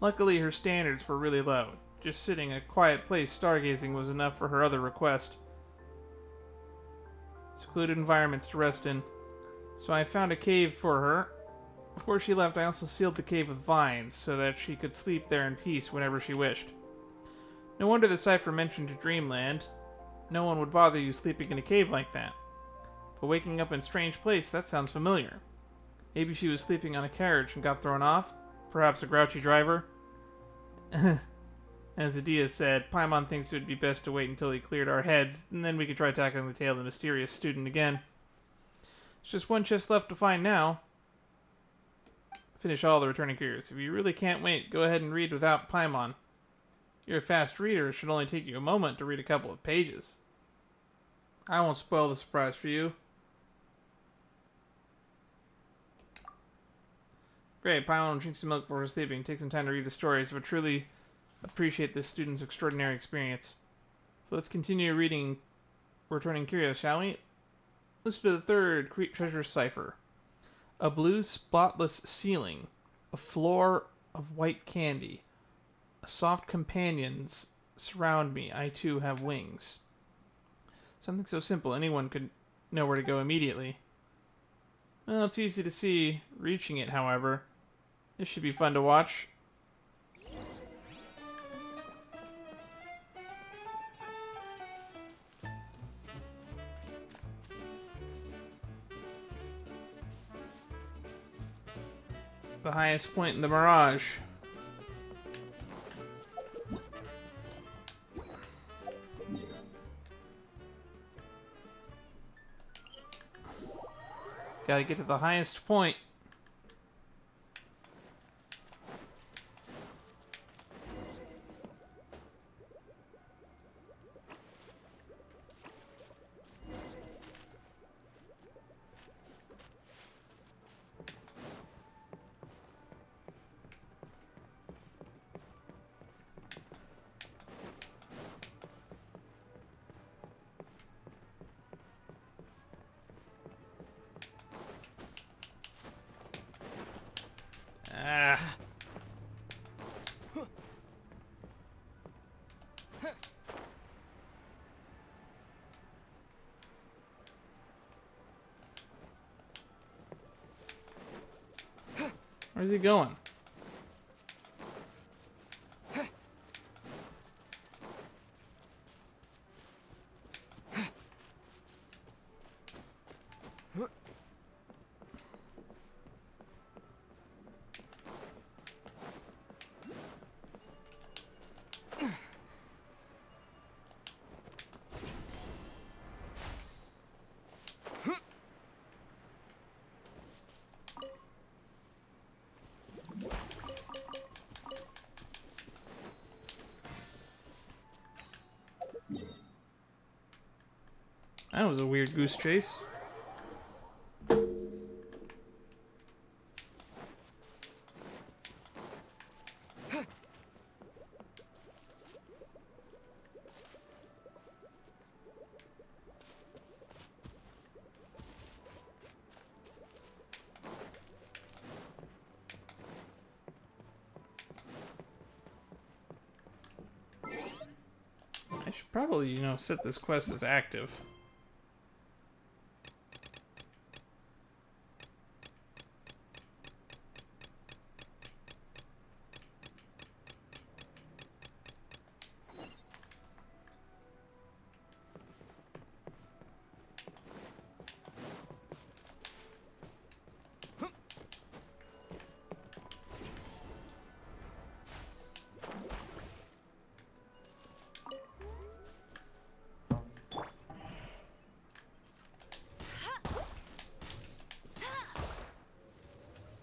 Luckily her standards were really low. Just sitting in a quiet place stargazing was enough for her other request. Secluded environments to rest in. So I found a cave for her. Before she left, I also sealed the cave with vines so that she could sleep there in peace whenever she wished. No wonder the cipher mentioned Dreamland. No one would bother you sleeping in a cave like that. But waking up in a strange place, that sounds familiar. Maybe she was sleeping on a carriage and got thrown off? Perhaps a grouchy driver? As Daiya said, Paimon thinks it would be best to wait until he cleared our heads, and then we could try tackling the tale of the mysterious student again. There's just one chest left to find now. Finish all the returning Curios. If you really can't wait, go ahead and read without Paimon. You're a fast reader. It should only take you a moment to read a couple of pages. I won't spoil the surprise for you. Great, Paimon drinks some milk before sleeping. Take some time to read the stories, but truly appreciate this student's extraordinary experience. So let's continue reading Returning Curios, shall we? Listen to the third treasure cipher. A blue spotless ceiling. A floor of white candy. Soft companions surround me. I too have wings. Something so simple anyone could know where to go immediately. Well, it's easy to see reaching it, however. This should be fun to watch. The highest point in the mirage. Gotta get to the highest point. Where's he going? That was a weird goose chase. I should probably, set this quest as active.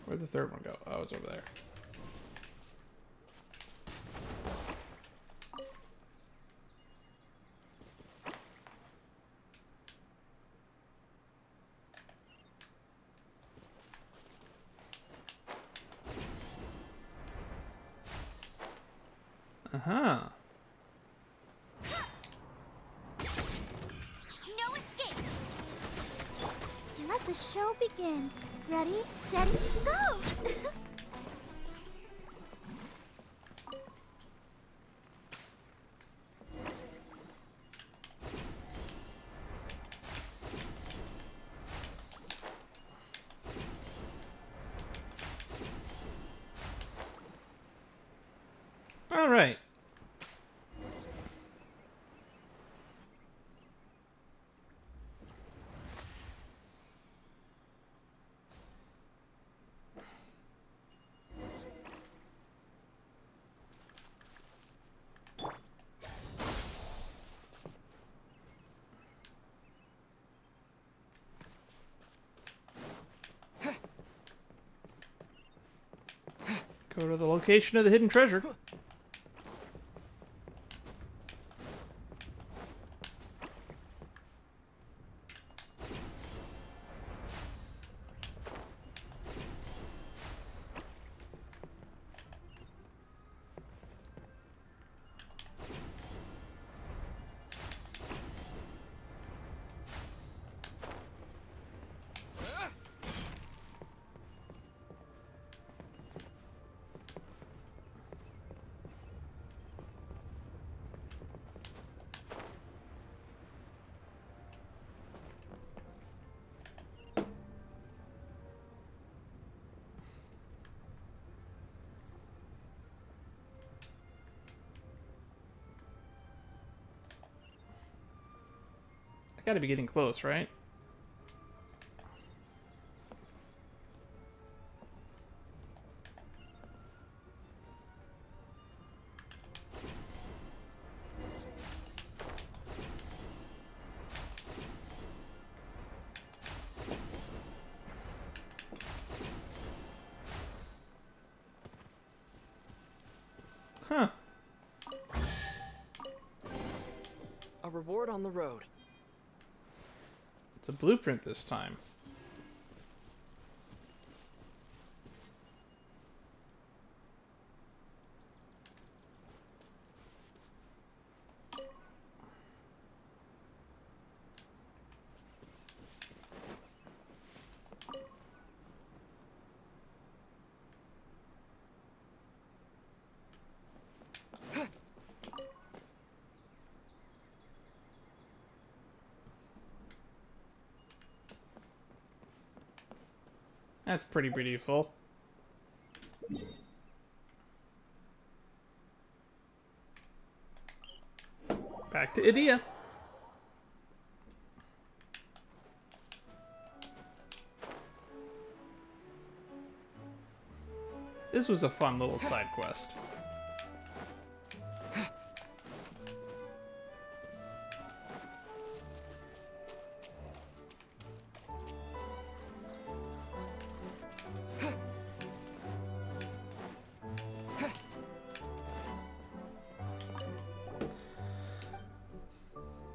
Where'd the third one go? Oh, it's over there. Uh-huh. No escape! Let the show begin. Ready, steady, go! All right. Go to the location of the hidden treasure. I gotta be getting close, right? Huh. A reward on the road. It's a blueprint this time. That's pretty beautiful. Back to Daiya. This was a fun little side quest.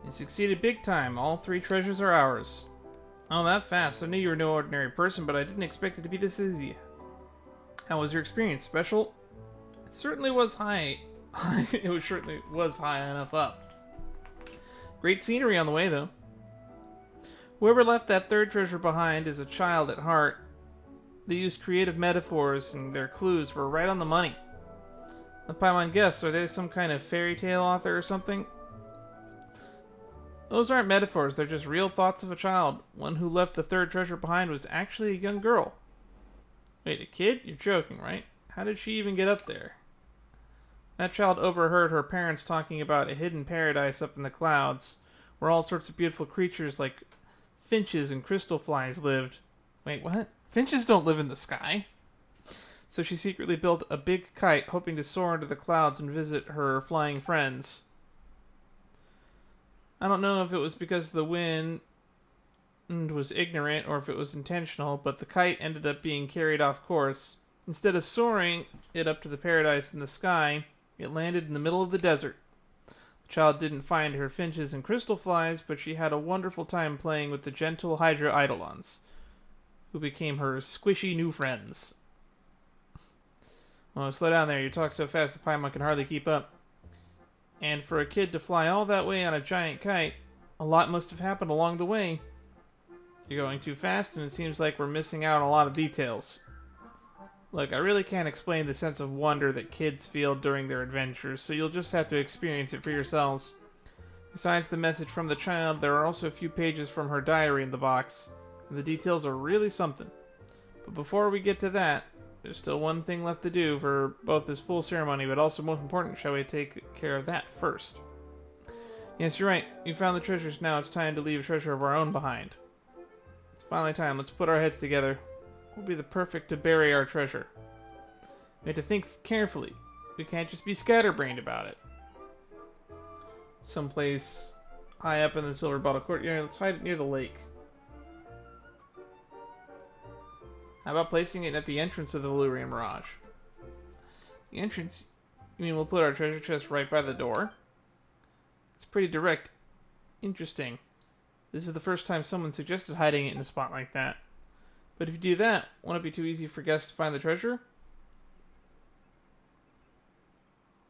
You succeeded big time. All 3 treasures are ours. Oh, that fast. I knew you were no ordinary person, but I didn't expect it to be this easy. How was your experience? Special? It certainly was high. Certainly was high enough up. Great scenery on the way, though. Whoever left that 3rd treasure behind is a child at heart. They used creative metaphors, and their clues were right on the money. The Paimon guess, are they some kind of fairy tale author or something? Those aren't metaphors, they're just real thoughts of a child. One who left the 3rd treasure behind was actually a young girl. Wait, a kid? You're joking, right? How did she even get up there? That child overheard her parents talking about a hidden paradise up in the clouds, where all sorts of beautiful creatures like finches and crystal flies lived. Wait, what? Finches don't live in the sky. So she secretly built a big kite, hoping to soar into the clouds and visit her flying friends. I don't know if it was because the wind was ignorant or if it was intentional, but the kite ended up being carried off course. Instead of soaring it up to the paradise in the sky, it landed in the middle of the desert. The child didn't find her finches and crystal flies, but she had a wonderful time playing with the gentle Hydra Eidolons, who became her squishy new friends. Oh, slow down there. You talk so fast the Paimon can hardly keep up. And for a kid to fly all that way on a giant kite, a lot must have happened along the way. You're going too fast, and it seems like we're missing out on a lot of details. Look, I really can't explain the sense of wonder that kids feel during their adventures, so you'll just have to experience it for yourselves. Besides the message from the child, there are also a few pages from her diary in the box, and the details are really something. But before we get to that, there's still one thing left to do for both this full ceremony, but also most important, shall we take care of that first? Yes, you're right. You found the treasures, now it's time to leave a treasure of our own behind. It's finally time. Let's put our heads together. Will be the perfect to bury our treasure. We have to think carefully. We can't just be scatterbrained about it. Someplace high up in the Silver Bottle Courtyard. Let's hide it near the lake. How about placing it at the entrance of the Valyrian Mirage? The entrance? You mean we'll put our treasure chest right by the door? It's pretty direct. Interesting. This is the first time someone suggested hiding it in a spot like that. But if you do that, won't it be too easy for guests to find the treasure?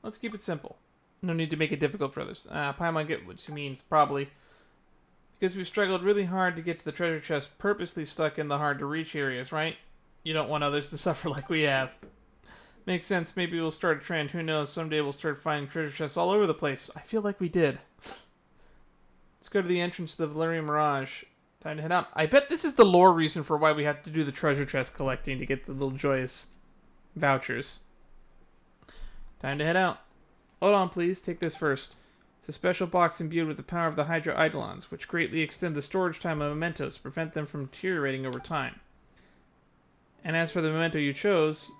Let's keep it simple. No need to make it difficult for others. Paimon get what she means, probably. Because we've struggled really hard to get to the treasure chest, purposely stuck in the hard-to-reach areas, right? You don't want others to suffer like we have. Makes sense. Maybe we'll start a trend. Who knows? Someday we'll start finding treasure chests all over the place. I feel like we did. Let's go to the entrance to the Valyrian Mirage. Time to head out. I bet this is the lore reason for why we have to do the treasure chest collecting to get the little joyous vouchers. Time to head out. Hold on, please. Take this first. It's a special box imbued with the power of the Hydra Eidolons, which greatly extend the storage time of mementos, prevent them from deteriorating over time. And as for the memento you chose,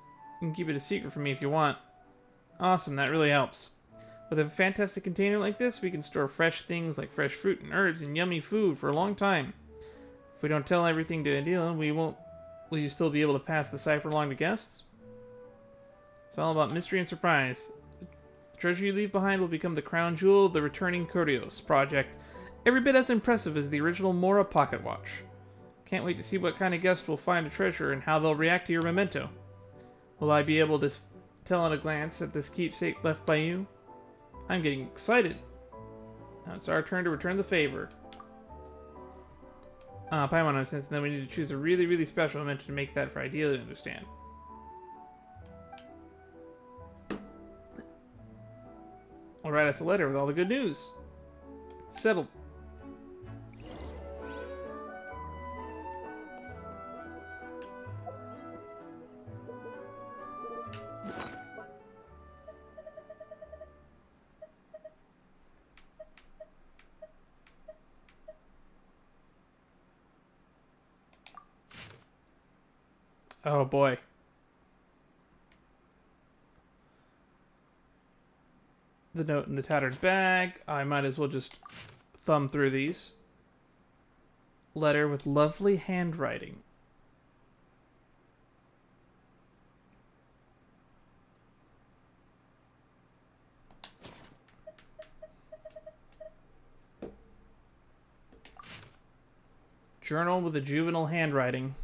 you can keep it a secret from me if you want. Awesome, that really helps. With a fantastic container like this, we can store fresh things like fresh fruit and herbs and yummy food for a long time. If we don't tell everything to Adila, will you still be able to pass the cipher along to guests? It's all about mystery and surprise. The treasure you leave behind will become the crown jewel of the returning Curios project, every bit as impressive as the original Mora pocket watch. Can't wait to see what kind of guest will find a treasure and how they'll react to your memento. Will I be able to tell at a glance at this keepsake left by you? I'm getting excited. Now it's our turn to return the favor. Paimon understands, then we need to choose a really, really special memento to make that for Ideally to understand. We'll write us a letter with all the good news. It's settled. Oh boy. The note in the tattered bag. I might as well just thumb through these. Letter with lovely handwriting. Journal with a juvenile handwriting.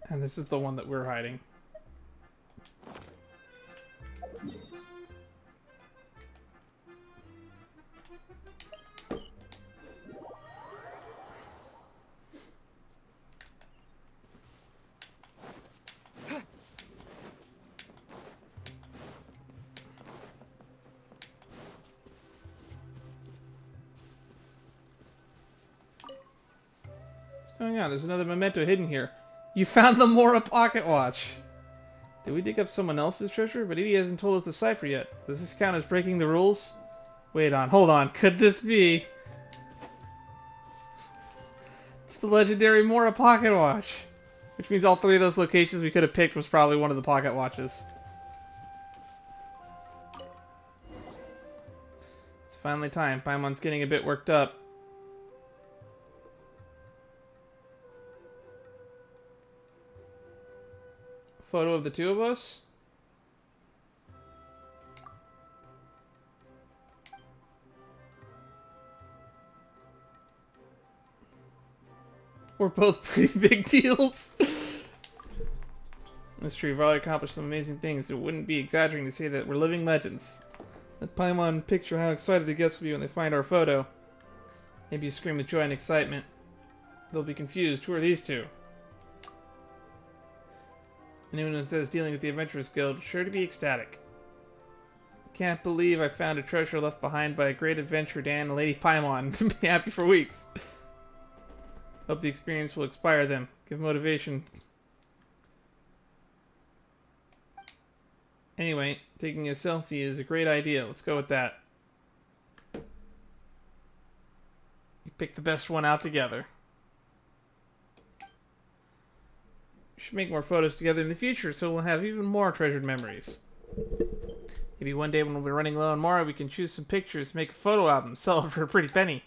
And this is the one that we're hiding. What's going on? There's another memento hidden here. You found the Mora pocket watch. Did we dig up someone else's treasure? But Edie hasn't told us the cipher yet. Does this count as breaking the rules? Wait on, hold on. Could this be? It's the legendary Mora pocket watch. Which means all three of those locations we could have picked was probably one of the pocket watches. It's finally time. Paimon's getting a bit worked up. Photo of the two of us. We're both pretty big deals. This tree have already accomplished some amazing things. It wouldn't be exaggerating to say that we're living legends. Let Paimon picture how excited the guests will be when they find our photo. Maybe you scream with joy and excitement. They'll be confused. Who are these two? Anyone who says dealing with the Adventurers Guild, sure to be ecstatic. Can't believe I found a treasure left behind by a great adventurer Dan and Lady Paimon. Be happy for weeks. Hope the experience will inspire them. Give motivation. Anyway, taking a selfie is a great idea. Let's go with that. You pick the best one out together. We should make more photos together in the future so we'll have even more treasured memories. Maybe one day when we'll be running low on more, we can choose some pictures, make a photo album, sell it for a pretty penny.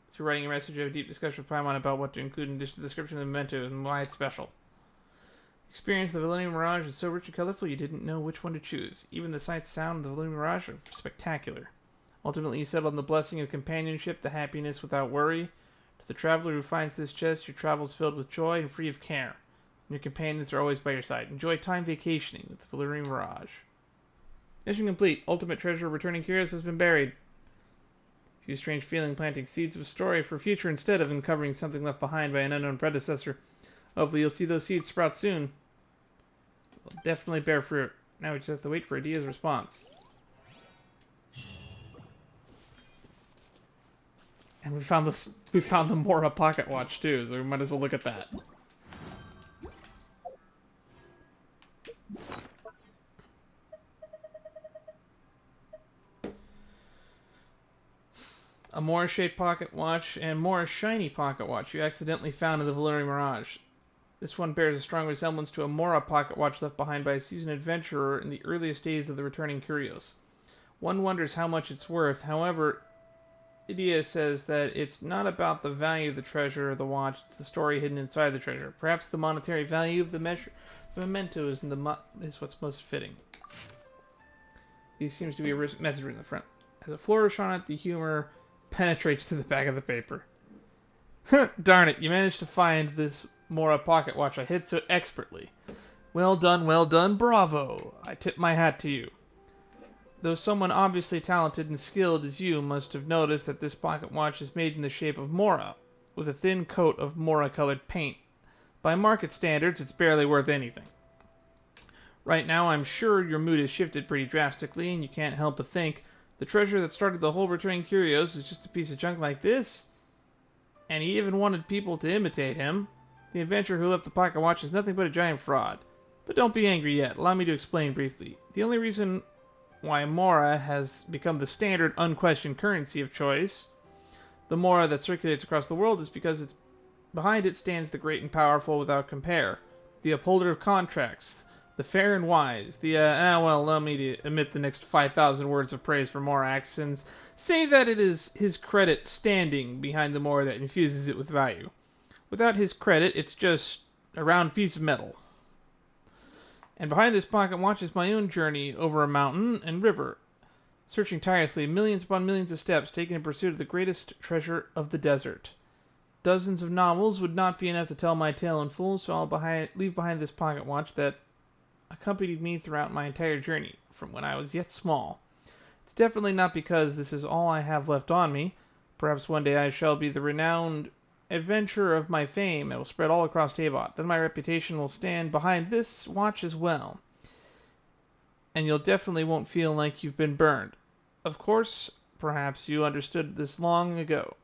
So writing a message, you have a deep discussion with Paimon about what to include in the description of the memento and why it's special. Experience of the Valerian Mirage is so rich and colorful you didn't know which one to choose. Even the sight and sound of the Valerian Mirage are spectacular. Ultimately, you settle on the blessing of companionship, the happiness without worry. To the traveler who finds this chest, your travels filled with joy and free of care. And your companions are always by your side. Enjoy time vacationing with the Valerian Mirage. Mission complete. Ultimate treasure returning Curios has been buried. Few strange feeling planting seeds of a story for future instead of uncovering something left behind by an unknown predecessor. Hopefully you'll see those seeds sprout soon. They'll definitely bear fruit. Now we just have to wait for Daiya's response. And we found the Mora pocket watch too, so we might as well look at that. A Mora-shaped pocket watch and Mora shiny pocket watch you accidentally found in the Valerian Mirage. This one bears a strong resemblance to a Mora pocket watch left behind by a seasoned adventurer in the earliest days of the returning Curios. One wonders how much it's worth. However, Daiya says that it's not about the value of the treasure or the watch, it's the story hidden inside the treasure. Perhaps the monetary value of the memento is what's most fitting. There seems to be a message in the front. As a flourish on it, the humor penetrates to the back of the paper. Darn it, you managed to find this Mora pocket watch I hid so expertly. Well done, bravo! I tip my hat to you. Though someone obviously talented and skilled as you must have noticed that this pocket watch is made in the shape of Mora, with a thin coat of Mora-colored paint. By market standards, it's barely worth anything. Right now, I'm sure your mood has shifted pretty drastically, and you can't help but think, the treasure that started the whole returning Curios is just a piece of junk like this? And he even wanted people to imitate him. The adventurer who left the pocket watch is nothing but a giant fraud. But don't be angry yet, allow me to explain briefly. The only reason why Mora has become the standard unquestioned currency of choice, the Mora that circulates across the world, is because behind it stands the great and powerful without compare, the upholder of contracts, the fair and wise, allow me to omit the next 5,000 words of praise for Morax and say that it is his credit standing behind the Mora that infuses it with value. Without his credit, it's just a round piece of metal. And behind this pocket watch is my own journey over a mountain and river, searching tirelessly, millions upon millions of steps taken in pursuit of the greatest treasure of the desert. Dozens of novels would not be enough to tell my tale in full, so I'll leave behind this pocket watch that accompanied me throughout my entire journey, from when I was yet small. It's definitely not because this is all I have left on me. Perhaps one day I shall be the renowned adventurer of my fame and will spread all across Teyvat. Then my reputation will stand behind this watch as well. And you'll definitely won't feel like you've been burned. Of course, perhaps you understood this long ago.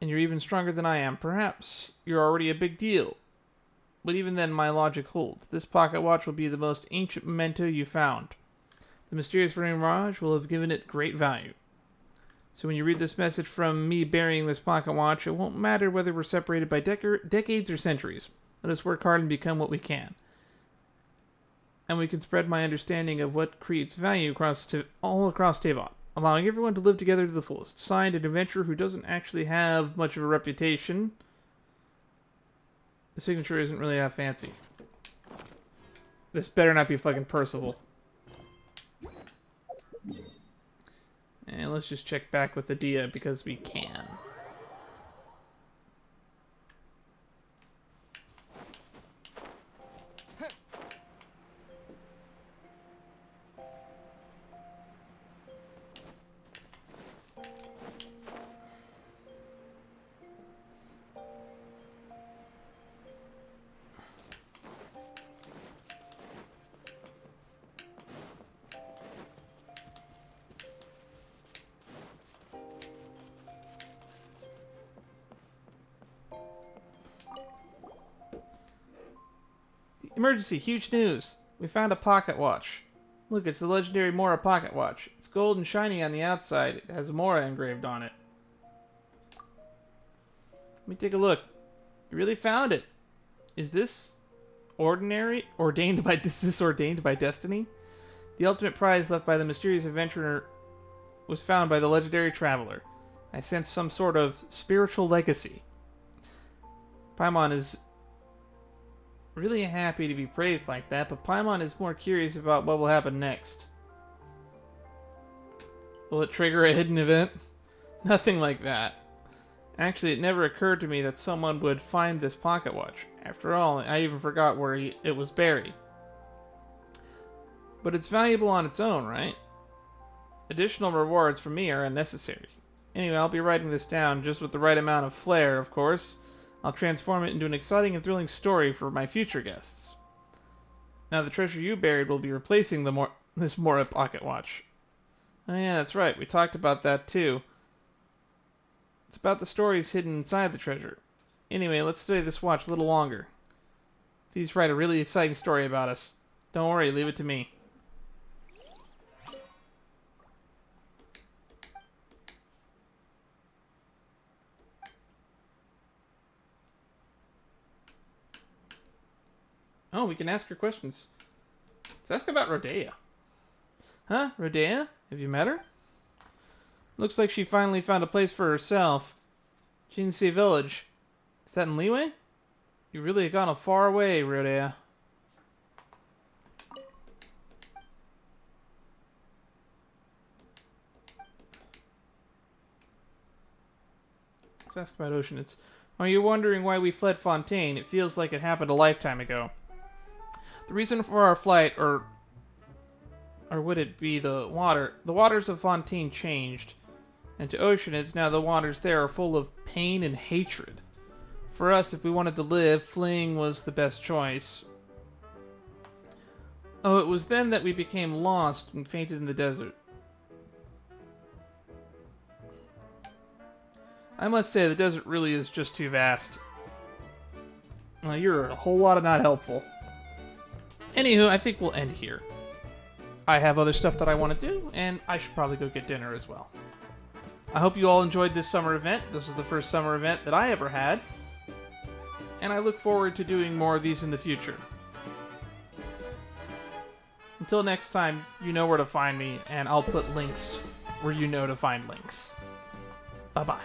And you're even stronger than I am. Perhaps you're already a big deal. But even then, my logic holds. This pocket watch will be the most ancient memento you found. The mysterious Valerian Mirage will have given it great value. So when you read this message from me burying this pocket watch, it won't matter whether we're separated by decades or centuries. Let us work hard and become what we can. And we can spread my understanding of what creates value all across Teyvat, allowing everyone to live together to the fullest. Signed, an adventurer who doesn't actually have much of a reputation. The signature isn't really that fancy. This better not be fucking Percival. And let's just check back with the Daiya because we can. Emergency, huge news. We found a pocket watch. Look, it's the legendary Mora pocket watch. It's gold and shiny on the outside. It has Mora engraved on it. Let me take a look. You really found it. Is this ordained by destiny? The ultimate prize left by the mysterious adventurer was found by the legendary traveler. I sense some sort of spiritual legacy. Paimon is really happy to be praised like that, but Paimon is more curious about what will happen next. Will it trigger a hidden event? Nothing like that. Actually, it never occurred to me that someone would find this pocket watch. After all, I even forgot where it was buried. But it's valuable on its own, right? Additional rewards for me are unnecessary. Anyway, I'll be writing this down just with the right amount of flair, of course. I'll transform it into an exciting and thrilling story for my future guests. Now, the treasure you buried will be replacing this Mora pocket watch. Oh yeah, that's right. We talked about that too. It's about the stories hidden inside the treasure. Anyway, let's study this watch a little longer. Please write a really exciting story about us. Don't worry, leave it to me. Oh, we can ask her questions. Let's ask about Daiya. Huh? Daiya? Have you met her? Looks like she finally found a place for herself. Jinsei Village. Is that in Liyue? You really gone a far way, Daiya. Let's ask about Ocean. Are you wondering why we fled Fontaine? It feels like it happened a lifetime ago. The reason for our flight, or would it be the water? The waters of Fontaine changed, and to Oceanids now the waters there are full of pain and hatred. For us, if we wanted to live, fleeing was the best choice. Oh, it was then that we became lost and fainted in the desert. I must say, the desert really is just too vast. Well, you're a whole lot of not helpful. Anywho, I think we'll end here. I have other stuff that I want to do, and I should probably go get dinner as well. I hope you all enjoyed this summer event. This is the first summer event that I ever had, and I look forward to doing more of these in the future. Until next time, you know where to find me, and I'll put links where you know to find links. Bye-bye.